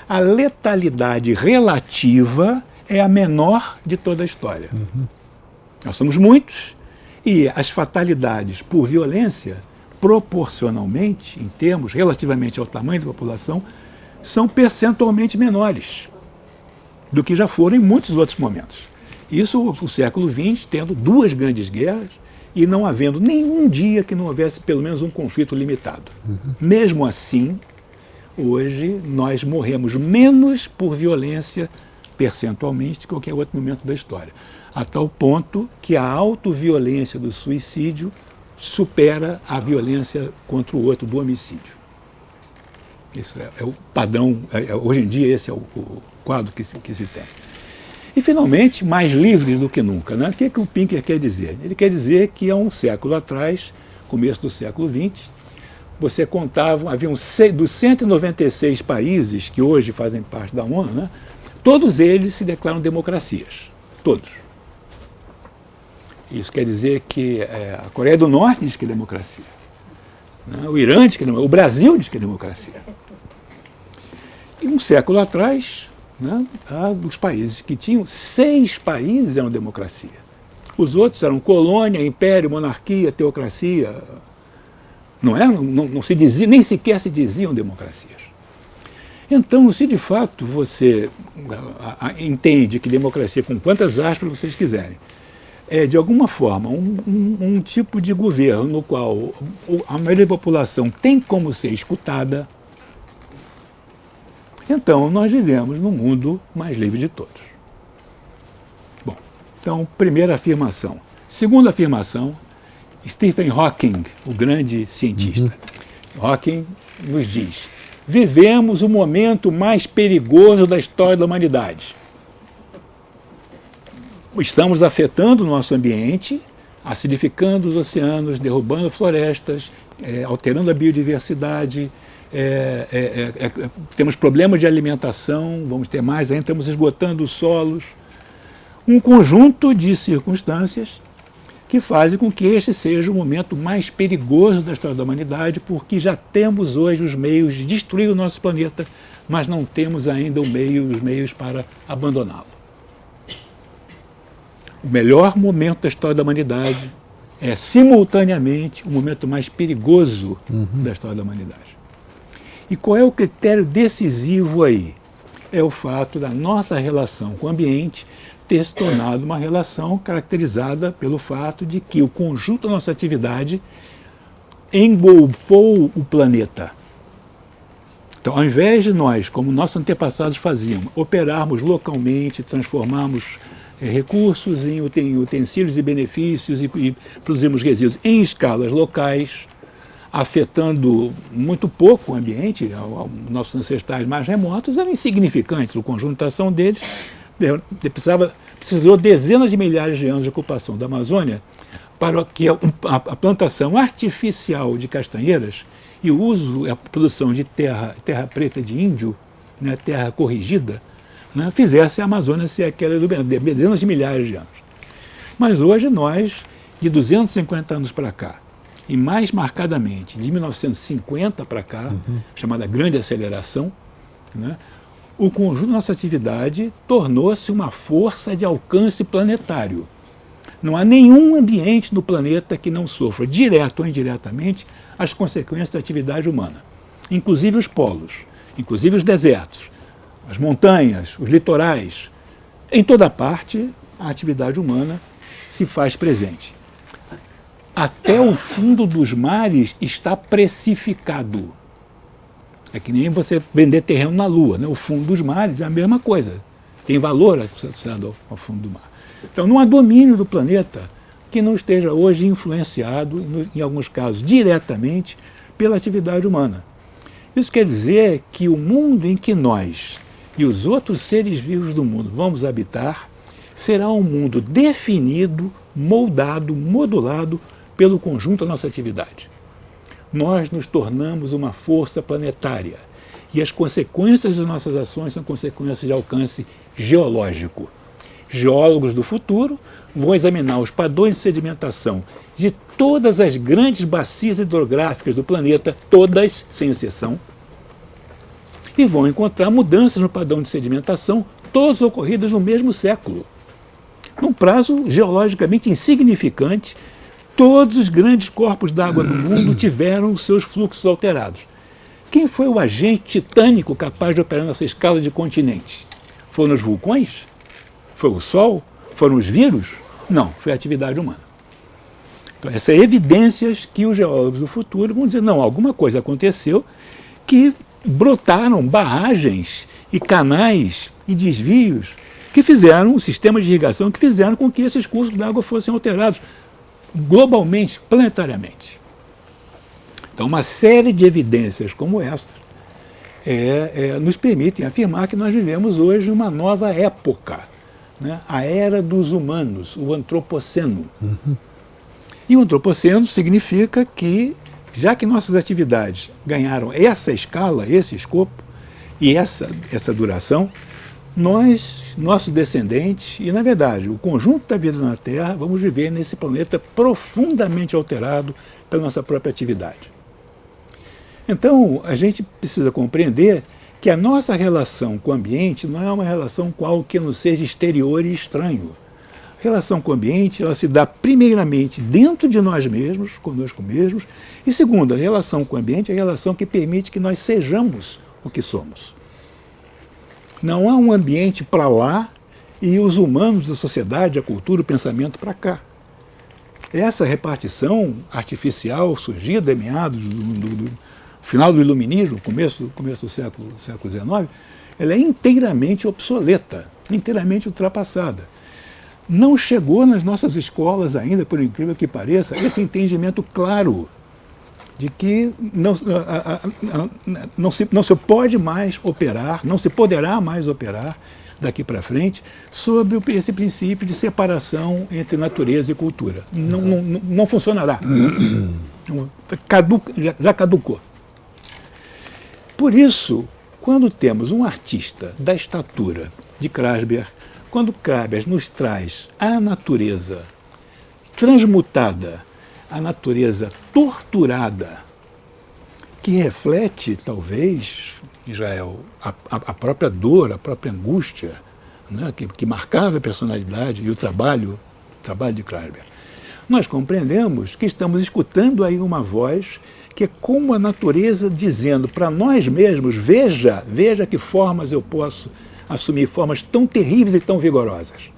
a letalidade relativa é a menor de toda a história. Nós somos muitos e as fatalidades por violência, proporcionalmente, em termos relativamente ao tamanho da população, são percentualmente menores do que já foram em muitos outros momentos. Isso o século XX, tendo 2 grandes guerras e não havendo nenhum dia que não houvesse pelo menos um conflito limitado. Mesmo assim, hoje nós morremos menos por violência percentualmente de qualquer outro momento da história. A tal ponto que a autoviolência do suicídio supera a violência contra o outro do homicídio. Isso é o padrão, hoje em dia esse é o quadro que se tem. E, finalmente, mais livres do que nunca, né? O que o Pinker quer dizer? Ele quer dizer que há um século atrás, começo do século XX, você contava, haviam dos 196 países que hoje fazem parte da ONU, né? Todos eles se declaram democracias. Todos. Isso quer dizer que a Coreia do Norte diz que é democracia. Né? O Irã diz que é democracia. O Brasil diz que é democracia. E um século atrás, né, os países que tinham, 6 países eram democracia. Os outros eram colônia, império, monarquia, teocracia. Não se dizia, nem sequer se diziam democracias. Então, se de fato você entende que democracia, com quantas aspas vocês quiserem, é de alguma forma um tipo de governo no qual a maioria da população tem como ser escutada, então nós vivemos num mundo mais livre de todos. Bom, então, primeira afirmação. Segunda afirmação, Stephen Hawking, o grande cientista. Hawking nos diz: vivemos o momento mais perigoso da história da humanidade. Estamos afetando o nosso ambiente, acidificando os oceanos, derrubando florestas, alterando a biodiversidade, temos problemas de alimentação, vamos ter mais ainda, estamos esgotando os solos. Um conjunto de circunstâncias que fazem com que este seja o momento mais perigoso da história da humanidade, porque já temos hoje os meios de destruir o nosso planeta, mas não temos ainda os meios para abandoná-lo. O melhor momento da história da humanidade é, simultaneamente, o momento mais perigoso da história da humanidade. E qual é o critério decisivo aí? É o fato da nossa relação com o ambiente ter se tornado uma relação caracterizada pelo fato de que o conjunto da nossa atividade engolfou o planeta. Então, ao invés de nós, como nossos antepassados faziam, operarmos localmente, transformarmos recursos em utensílios e benefícios e produzirmos resíduos em escalas locais, afetando muito pouco o ambiente, nossos ancestrais mais remotos eram insignificantes, o conjunto da ação deles precisou dezenas de milhares de anos de ocupação da Amazônia para que a plantação artificial de castanheiras e o uso, a produção de terra preta de índio, né, terra corrigida, né, fizesse a Amazônia ser aquela do dezenas de milhares de anos. Mas hoje nós de 250 anos para cá, e mais marcadamente de 1950 para cá, chamada Grande Aceleração, né, o conjunto da nossa atividade tornou-se uma força de alcance planetário. Não há nenhum ambiente no planeta que não sofra, direto ou indiretamente, as consequências da atividade humana. Inclusive os polos, inclusive os desertos, as montanhas, os litorais. Em toda parte, a atividade humana se faz presente. Até o fundo dos mares está precificado. É que nem você vender terreno na Lua, né? O fundo dos mares é a mesma coisa. Tem valor associado ao fundo do mar. Então não há domínio do planeta que não esteja hoje influenciado, em alguns casos diretamente, pela atividade humana. Isso quer dizer que o mundo em que nós e os outros seres vivos do mundo vamos habitar será um mundo definido, moldado, modulado pelo conjunto da nossa atividade. Nós nos tornamos uma força planetária e as consequências das nossas ações são consequências de alcance geológico. Geólogos do futuro vão examinar os padrões de sedimentação de todas as grandes bacias hidrográficas do planeta, todas, sem exceção, e vão encontrar mudanças no padrão de sedimentação, todas ocorridas no mesmo século. Num prazo geologicamente insignificante, todos os grandes corpos d'água do mundo tiveram seus fluxos alterados. Quem foi o agente titânico capaz de operar nessa escala de continentes? Foram os vulcões? Foi o Sol? Foram os vírus? Não, foi a atividade humana. Então, essas evidências que os geólogos do futuro vão dizer, não, alguma coisa aconteceu que brotaram barragens e canais e desvios que fizeram, sistemas de irrigação que fizeram com que esses cursos d'água fossem alterados globalmente, planetariamente. Então, uma série de evidências como essa nos permitem afirmar que nós vivemos hoje uma nova época, né? A era dos humanos, o antropoceno. E o antropoceno significa que, já que nossas atividades ganharam essa escala, esse escopo e essa duração, nós, nossos descendentes, e na verdade o conjunto da vida na Terra, vamos viver nesse planeta profundamente alterado pela nossa própria atividade. Então, a gente precisa compreender que a nossa relação com o ambiente não é uma relação com algo que não seja exterior e estranho. A relação com o ambiente, ela se dá primeiramente dentro de nós mesmos, conosco mesmos, e segundo, a relação com o ambiente é a relação que permite que nós sejamos o que somos. Não há um ambiente para lá e os humanos, a sociedade, a cultura, o pensamento para cá. Essa repartição artificial surgida em meados do final do iluminismo, começo do século XIX, ela é inteiramente obsoleta, inteiramente ultrapassada. Não chegou nas nossas escolas ainda, por incrível que pareça, esse entendimento claro de que não se pode mais operar, não se poderá mais operar daqui para frente sobre esse princípio de separação entre natureza e cultura. Não funcionará. Já caducou. Por isso, quando temos um artista da estatura de Krasber, quando Krasber nos traz a natureza transmutada, a natureza torturada, que reflete, talvez, Israel, a própria dor, a própria angústia, né, que marcava a personalidade e o trabalho de Krasber, nós compreendemos que estamos escutando aí uma voz que é como a natureza dizendo para nós mesmos, veja que formas eu posso assumir, formas tão terríveis e tão vigorosas.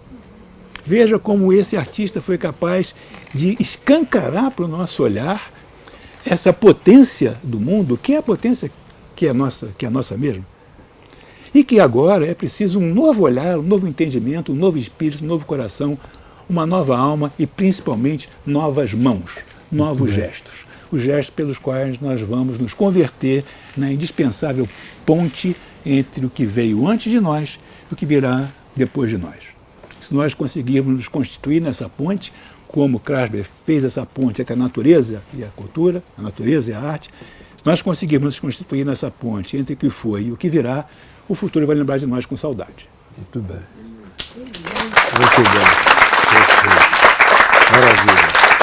Veja como esse artista foi capaz de escancarar para o nosso olhar essa potência do mundo, que é a potência que é nossa mesmo. E que agora é preciso um novo olhar, um novo entendimento, um novo espírito, um novo coração, uma nova alma e principalmente novas mãos, novos gestos. Os gestos pelos quais nós vamos nos converter na indispensável ponte entre o que veio antes de nós e o que virá depois de nós. Se nós conseguirmos nos constituir nessa ponte, como Krasber fez essa ponte entre a natureza e a cultura, a natureza e a arte, se nós conseguirmos nos constituir nessa ponte entre o que foi e o que virá, o futuro vai lembrar de nós com saudade. Muito bem. Muito bem. Perfeito. Maravilha.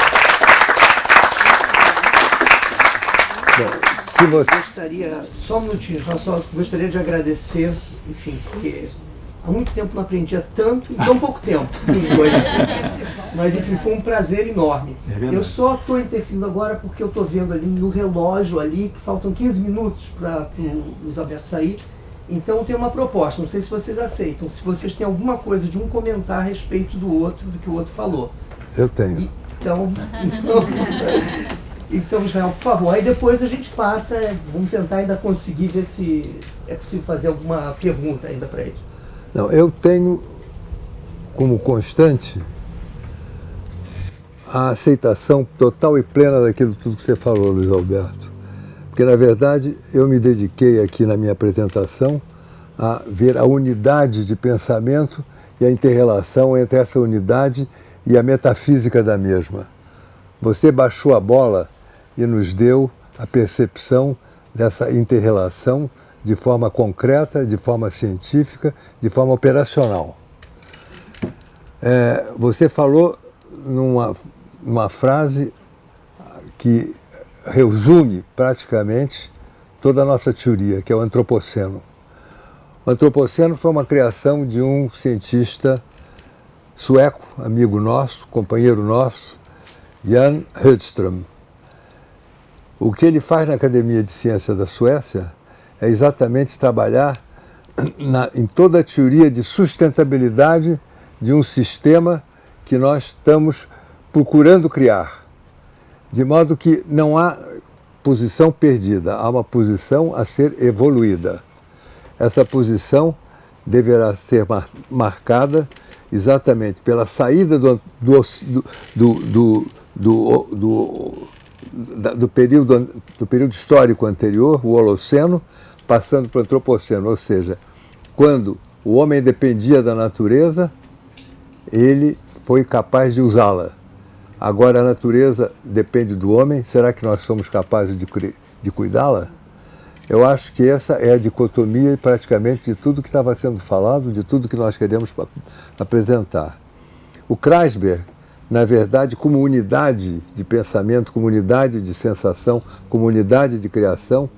Se você... Gostaria, só um minutinho, só gostaria de agradecer, enfim, porque há muito tempo não aprendia tanto, em tão pouco tempo, os dois. Mas, enfim, foi um prazer enorme. Eu só estou interferindo agora porque eu estou vendo ali no relógio ali que faltam 15 minutos para o Luiz Alberto sair. Então tem uma proposta, não sei se vocês aceitam, se vocês têm alguma coisa de um comentar a respeito do outro, do que o outro falou. Eu tenho. Então, Israel, por favor, aí depois a gente passa, vamos tentar ainda conseguir ver se é possível fazer alguma pergunta ainda para ele. Não, eu tenho como constante a aceitação total e plena daquilo tudo que você falou, Luiz Alberto. Porque, na verdade, eu me dediquei aqui na minha apresentação a ver a unidade de pensamento e a inter-relação entre essa unidade e a metafísica da mesma. Você baixou a bola e nos deu a percepção dessa inter-relação de forma concreta, de forma científica, de forma operacional. Você falou numa frase que resume praticamente toda a nossa teoria, que é o antropoceno. O antropoceno foi uma criação de um cientista sueco, amigo nosso, companheiro nosso, Jan Hedström. O que ele faz na Academia de Ciência da Suécia é exatamente trabalhar em toda a teoria de sustentabilidade de um sistema que nós estamos procurando criar. De modo que não há posição perdida, há uma posição a ser evoluída. Essa posição deverá ser marcada exatamente pela saída do período histórico anterior, o Holoceno, passando para o Antropoceno, ou seja, quando o homem dependia da natureza, ele foi capaz de usá-la. Agora a natureza depende do homem, será que nós somos capazes de cuidá-la? Eu acho que essa é a dicotomia praticamente de tudo que estava sendo falado, de tudo que nós queremos apresentar. O Kreisberg, na verdade, como unidade de pensamento, como unidade de sensação, como unidade de criação,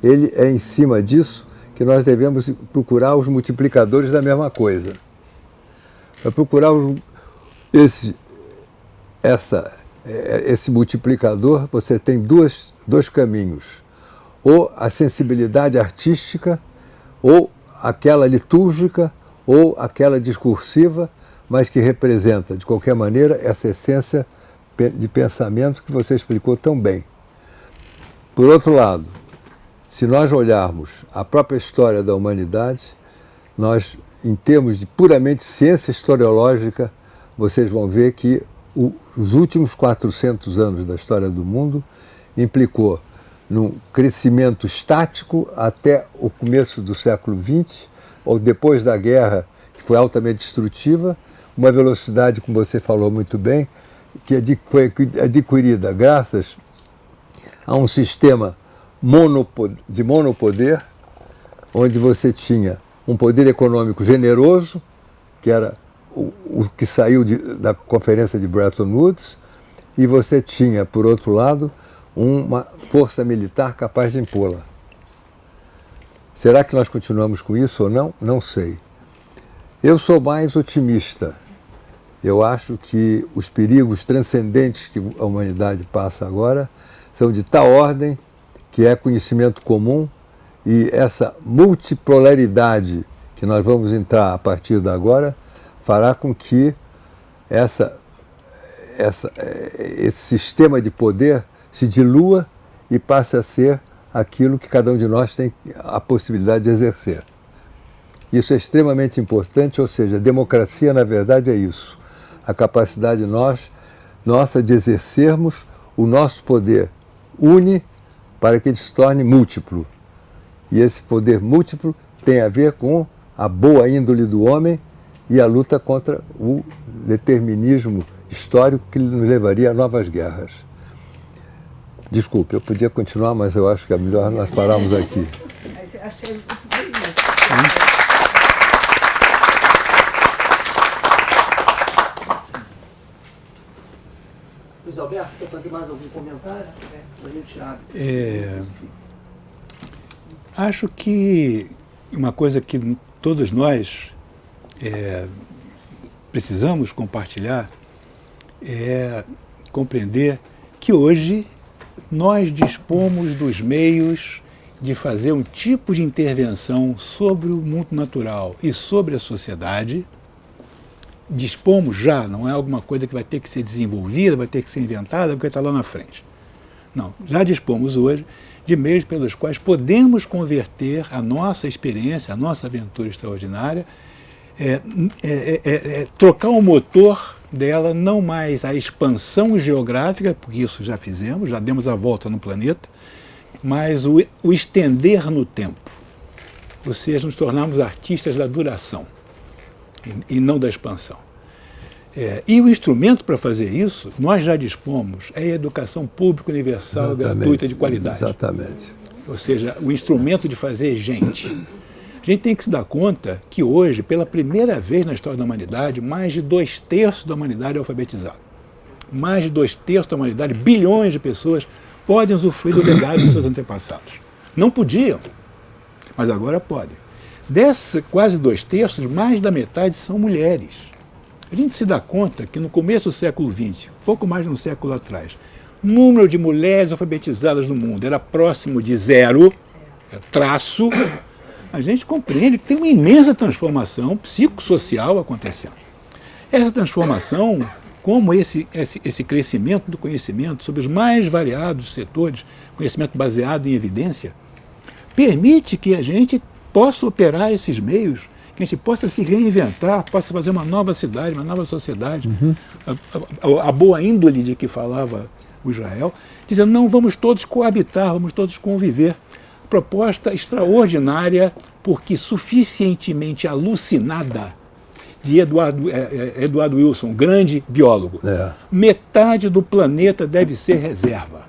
ele é em cima disso que nós devemos procurar os multiplicadores da mesma coisa. Para procurar esse multiplicador, você tem dois caminhos. Ou a sensibilidade artística, ou aquela litúrgica, ou aquela discursiva, mas que representa, de qualquer maneira, essa essência de pensamento que você explicou tão bem. Por outro lado, se nós olharmos a própria história da humanidade, nós, em termos de puramente ciência historiológica, vocês vão ver que os últimos 400 anos da história do mundo implicou num crescimento estático até o começo do século XX, ou depois da guerra, que foi altamente destrutiva, uma velocidade, como você falou muito bem, que foi adquirida graças a um sistema de monopoder, onde você tinha um poder econômico generoso, que era o que saiu da conferência de Bretton Woods, e você tinha, por outro lado, uma força militar capaz de impô-la. Será que nós continuamos com isso ou não? Não sei. Eu sou mais otimista. Eu acho que os perigos transcendentes que a humanidade passa agora são de tal ordem que é conhecimento comum, e essa multipolaridade que nós vamos entrar a partir de agora fará com que esse sistema de poder se dilua e passe a ser aquilo que cada um de nós tem a possibilidade de exercer. Isso é extremamente importante, ou seja, a democracia, na verdade, é isso. A capacidade nossa de exercermos o nosso poder para que ele se torne múltiplo. E esse poder múltiplo tem a ver com a boa índole do homem e a luta contra o determinismo histórico que nos levaria a novas guerras. Desculpe, eu podia continuar, mas eu acho que é melhor nós pararmos aqui. Achei muito Luiz Alberto, quer fazer mais algum comentário? A gente abre. acho que uma coisa que todos nós precisamos compartilhar é compreender que hoje nós dispomos dos meios de fazer um tipo de intervenção sobre o mundo natural e sobre a sociedade. Dispomos já, não é alguma coisa que vai ter que ser desenvolvida, vai ter que ser inventada, porque está lá na frente. Não, já dispomos hoje de meios pelos quais podemos converter a nossa experiência, a nossa aventura extraordinária, trocar o motor dela não mais a expansão geográfica, porque isso já fizemos, já demos a volta no planeta, mas o estender no tempo. Ou seja, nos tornarmos artistas da duração e não da expansão. E o instrumento para fazer isso, nós já dispomos, é a educação pública universal, gratuita, de qualidade. Exatamente. Ou seja, o instrumento de fazer gente. A gente tem que se dar conta que hoje, pela primeira vez na história da humanidade, mais de 2/3 da humanidade é alfabetizada. Mais de 2/3 da humanidade, bilhões de pessoas, podem usufruir do legado dos seus antepassados. Não podiam, mas agora podem. Dessas quase 2/3, mais da metade são mulheres. A gente se dá conta que no começo do século XX, pouco mais de um século atrás, o número de mulheres alfabetizadas no mundo era próximo de 0, traço. A gente compreende que tem uma imensa transformação psicossocial acontecendo. Essa transformação, como esse crescimento do conhecimento sobre os mais variados setores, conhecimento baseado em evidência, permite que a gente possa operar esses meios, que a gente possa se reinventar, possa fazer uma nova cidade, uma nova sociedade. A boa índole de que falava o Israel, dizendo, não, vamos todos coabitar, vamos todos conviver. Proposta extraordinária, porque suficientemente alucinada, de Eduardo Wilson, grande biólogo. Metade do planeta deve ser reserva.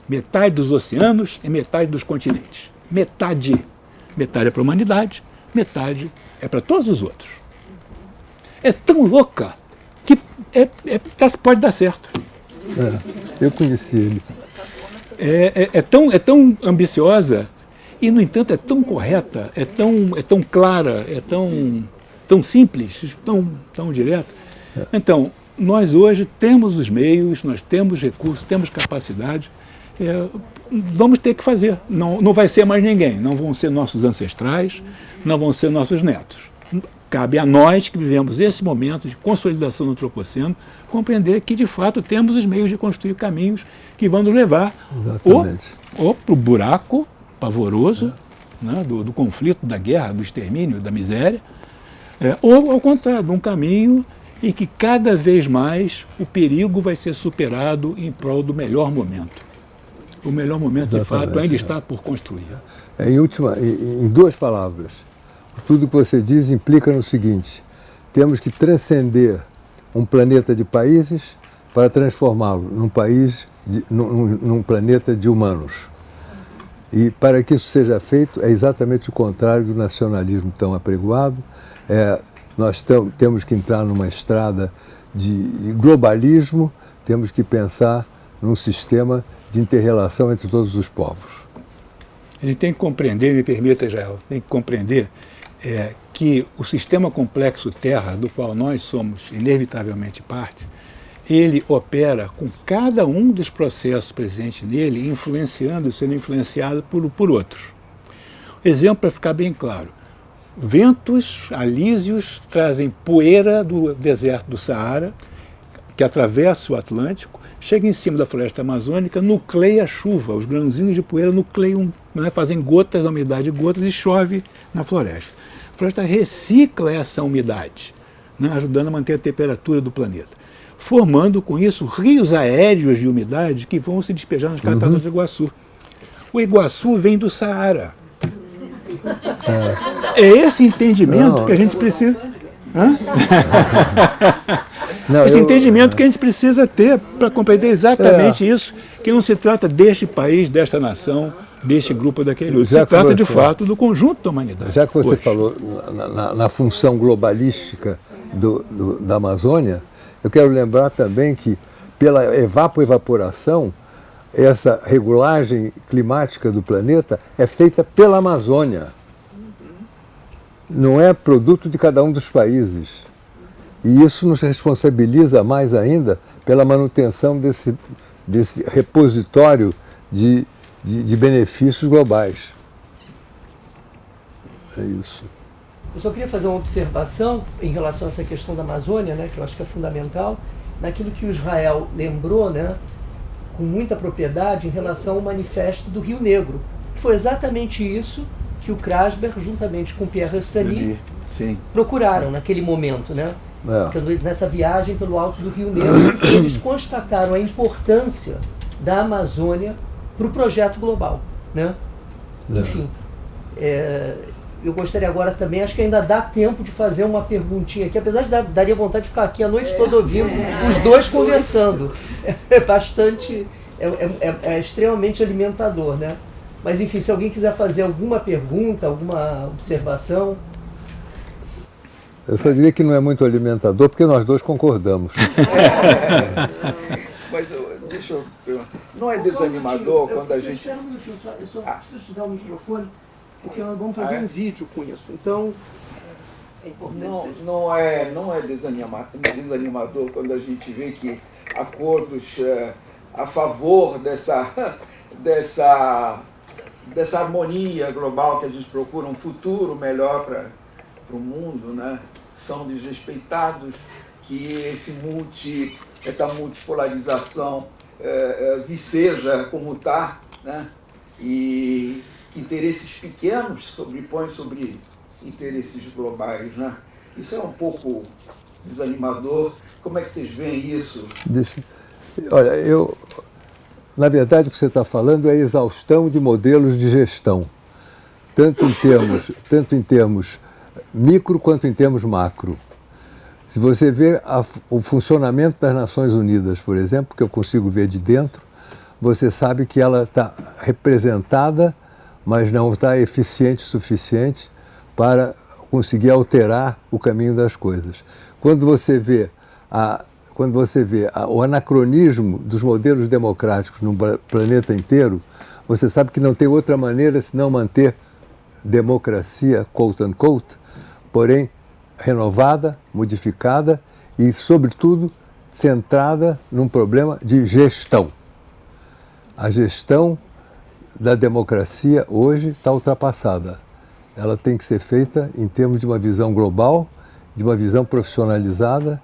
Metade dos oceanos e metade dos continentes. Metade. Metade é para a humanidade, metade é para todos os outros. É tão louca que pode dar certo. Eu conheci ele. É tão ambiciosa e, no entanto, é tão correta, é tão clara, é tão simples, tão direta. Então, nós hoje temos os meios, nós temos recursos, temos capacidade, vamos ter que fazer. Não vai ser mais ninguém, não vão ser nossos ancestrais, não vão ser nossos netos. Cabe a nós que vivemos esse momento de consolidação do antropoceno compreender que, de fato, temos os meios de construir caminhos que vão nos levar ou para o buraco pavoroso, né, do conflito, da guerra, do extermínio, da miséria, ou, ao contrário, um caminho em que cada vez mais o perigo vai ser superado em prol do melhor momento. O melhor momento, de fato, ainda está por construir. Em 2 palavras, tudo que você diz implica no seguinte: temos que transcender um planeta de países para transformá-lo num planeta de humanos. E para que isso seja feito, é exatamente o contrário do nacionalismo tão apregoado. Nós temos que entrar numa estrada de globalismo, temos que pensar num sistema de inter-relação entre todos os povos. A gente tem que compreender, me permita, Israel, tem que compreender que o sistema complexo Terra, do qual nós somos inevitavelmente parte, ele opera com cada um dos processos presentes nele, influenciando e sendo influenciado por outros. Exemplo para ficar bem claro: ventos alísios trazem poeira do deserto do Saara, que atravessa o Atlântico, chega em cima da floresta amazônica, nucleia a chuva, os grãozinhos de poeira nucleiam, fazem gotas, a umidade de gotas, e chove na floresta. A floresta recicla essa umidade, ajudando a manter a temperatura do planeta, formando com isso rios aéreos de umidade que vão se despejar nas cataratas do Iguaçu. O Iguaçu vem do Saara. É esse entendimento que a gente precisa... Esse entendimento que a gente precisa ter para compreender exatamente isso, que não se trata deste país, desta nação, deste grupo, daquele outro. Se trata, de fato, do conjunto da humanidade. Já que você falou na função globalística da Amazônia, eu quero lembrar também que, pela evaporação, essa regulagem climática do planeta é feita pela Amazônia. Não é produto de cada um dos países. E isso nos responsabiliza mais ainda pela manutenção desse repositório de benefícios globais. É isso. Eu só queria fazer uma observação em relação a essa questão da Amazônia, né, que eu acho que é fundamental, naquilo que o Israel lembrou, né, com muita propriedade em relação ao manifesto do Rio Negro, que foi exatamente isso que o Krasberg, juntamente com Pierre Restany, procuraram naquele momento, né? Nessa viagem pelo alto do Rio Negro, eles constataram a importância da Amazônia para o projeto global, né? Enfim, eu gostaria agora também, acho que ainda dá tempo de fazer uma perguntinha aqui, apesar de daria vontade de ficar aqui a noite toda ouvindo os dois conversando. É bastante, é extremamente alimentador, né? Mas enfim, se alguém quiser fazer alguma pergunta, alguma observação... Eu só diria que não é muito alimentador, porque nós dois concordamos. Mas deixa eu... Não é desanimador quando a gente... Espera um minutinho, eu só preciso te dar o microfone, porque nós vamos fazer um vídeo com isso. Então, é importante. Não é desanimador quando a gente vê que acordos a favor dessa harmonia global que a gente procura, um futuro melhor para o mundo, né, são desrespeitados, que essa multipolarização viceja como está, né, e interesses pequenos sobrepõem sobre interesses globais, né? Isso é um pouco desanimador. Como é que vocês veem isso? Olha, na verdade, o que você está falando é a exaustão de modelos de gestão, tanto em termos micro quanto em termos macro. Se você vê o funcionamento das Nações Unidas, por exemplo, que eu consigo ver de dentro, você sabe que ela está representada, mas não está eficiente o suficiente para conseguir alterar o caminho das coisas. Quando você vê o anacronismo dos modelos democráticos no planeta inteiro, você sabe que não tem outra maneira senão manter democracia, quote unquote, porém renovada, modificada e, sobretudo, centrada num problema de gestão. A gestão da democracia hoje está ultrapassada. Ela tem que ser feita em termos de uma visão global, de uma visão profissionalizada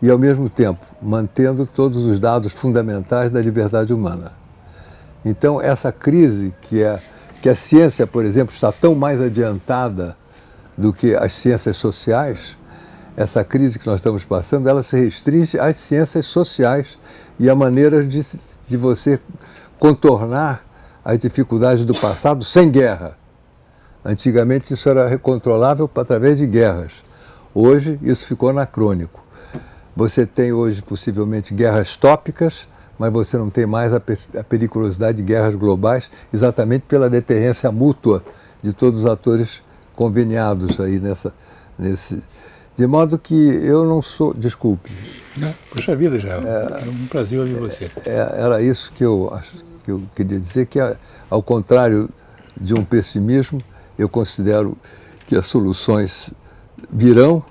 e, ao mesmo tempo, mantendo todos os dados fundamentais da liberdade humana. Então, essa crise que a ciência, por exemplo, está tão mais adiantada do que as ciências sociais, essa crise que nós estamos passando, ela se restringe às ciências sociais e a maneira de você contornar as dificuldades do passado sem guerra. Antigamente isso era controlável através de guerras. Hoje isso ficou anacrônico. Você tem hoje possivelmente guerras tópicas, mas você não tem mais a periculosidade de guerras globais, exatamente pela deterrência mútua de todos os atores conveniados aí nesse... De modo que eu não sou... Desculpe. Puxa vida, já. É um prazer ouvir você. Era isso que eu queria dizer, que ao contrário de um pessimismo, eu considero que as soluções virão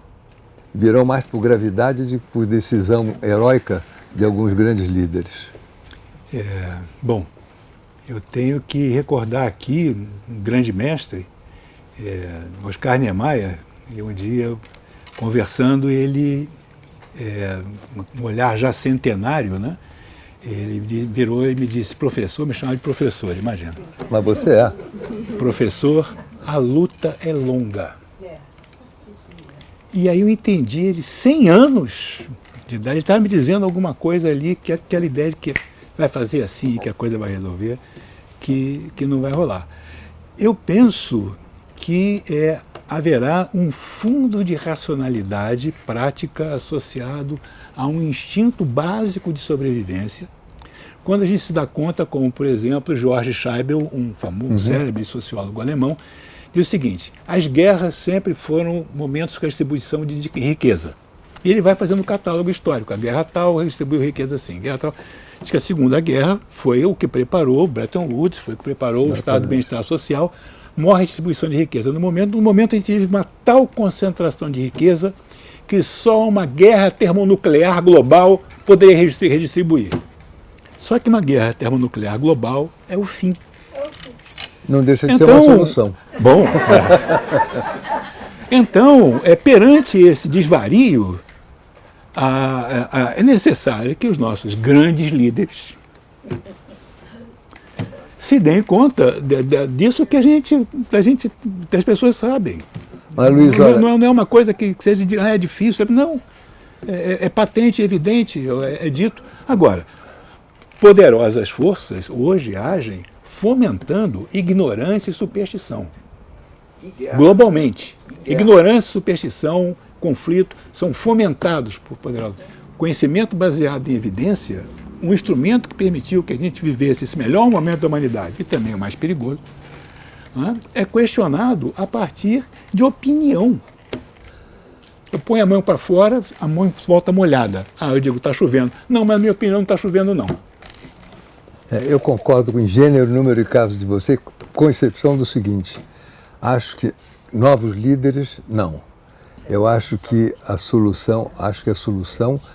mais por gravidade do que por decisão heróica de alguns grandes líderes. Bom, eu tenho que recordar aqui um grande mestre, Oscar Niemeyer, e um dia, conversando, ele, um olhar já centenário, né? Ele virou e me disse, professor, me chamava de professor, imagina. Mas você é. Professor, a luta é longa. E aí eu entendi, ele 100 anos de idade, ele estava me dizendo alguma coisa ali, que aquela ideia de que vai fazer assim, que a coisa vai resolver, que não vai rolar. Eu penso que haverá um fundo de racionalidade prática associado a um instinto básico de sobrevivência, quando a gente se dá conta, como por exemplo George Scheibel, um famoso célebre sociólogo alemão, diz o seguinte: as guerras sempre foram momentos de distribuição de riqueza. E ele vai fazendo um catálogo histórico. A guerra tal redistribuiu riqueza assim, guerra tal. Diz que a Segunda Guerra foi o que preparou Bretton Woods, foi o que preparou o Estado do Bem-Estar Social, maior redistribuição de riqueza. No momento a gente teve uma tal concentração de riqueza que só uma guerra termonuclear global poderia redistribuir. Só que uma guerra termonuclear global é o fim. Não deixa de ser uma solução. Bom, então, perante esse desvario, é necessário que os nossos grandes líderes se deem conta disso que as pessoas sabem. Mas, Luiz, olha... não é uma coisa que seja é difícil, não. É patente, é evidente, é dito. Agora, poderosas forças hoje agem fomentando ignorância e superstição. Globalmente. Ignorância, superstição, conflito são fomentados por poderosos. Conhecimento baseado em evidência, um instrumento que permitiu que a gente vivesse esse melhor momento da humanidade, e também o mais perigoso, né, é questionado a partir de opinião. Eu ponho a mão para fora, a mão volta molhada. Eu digo, está chovendo. Não, mas a minha opinião não está chovendo, não. Eu concordo com o gênero, número e caso de você, com exceção do seguinte: acho que novos líderes, não. Eu acho que a solução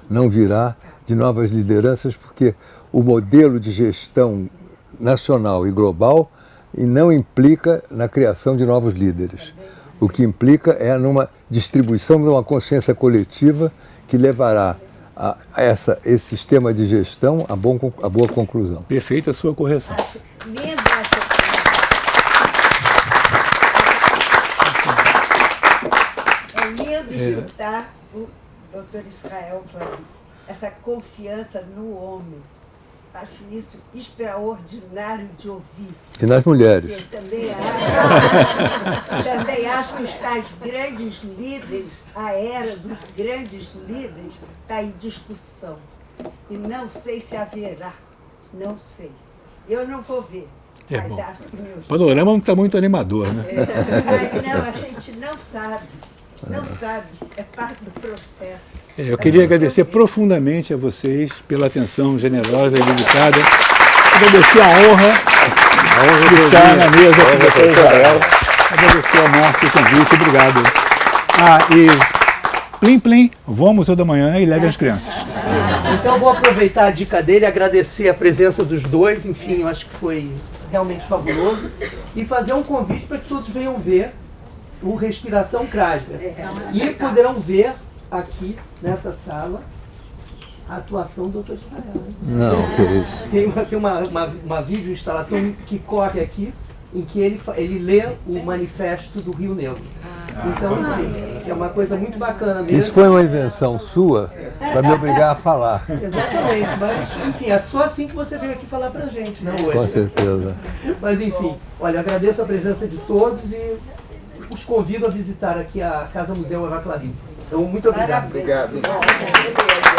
não virá de novas lideranças, porque o modelo de gestão nacional e global não implica na criação de novos líderes. O que implica é numa distribuição de uma consciência coletiva que levará esse sistema de gestão a boa conclusão. Perfeita a sua correção. É lindo escutar o Dr. Israel Clabin, essa confiança no homem. Acho isso extraordinário de ouvir. E nas mulheres. Eu também acho que os tais grandes líderes, a era dos grandes líderes, está em discussão. E não sei se haverá. Não sei. Eu não vou ver. Mas bom. acho que meus... O panorama não está muito animador, né? Mas não, a gente não sabe. Não sabe. É parte do processo. Eu queria agradecer profundamente a vocês pela atenção generosa e dedicada. Agradecer a honra de estar na mesa com o Dr. Israel. Agradecer ao Márcio o convite. Obrigado. E plim plim, vou ao Museu da Manhã e leve as crianças. Então eu vou aproveitar a dica dele, agradecer a presença dos dois, enfim, eu acho que foi realmente fabuloso, e fazer um convite para que todos venham ver o Respiração Krasber. E poderão ver aqui, nessa sala, a atuação do Dr. Israel. Não, que isso. Tem uma vídeo instalação que corre aqui, em que ele lê o manifesto do Rio Negro. Então, enfim, é uma coisa muito bacana mesmo. Isso foi uma invenção sua para me obrigar a falar. Exatamente, mas enfim, é só assim que você veio aqui falar pra gente, não hoje. Com certeza. Mas enfim, olha, agradeço a presença de todos e os convido a visitar aqui a Casa Museu Eva Clabin. Então, muito obrigado. Parabéns. Obrigado.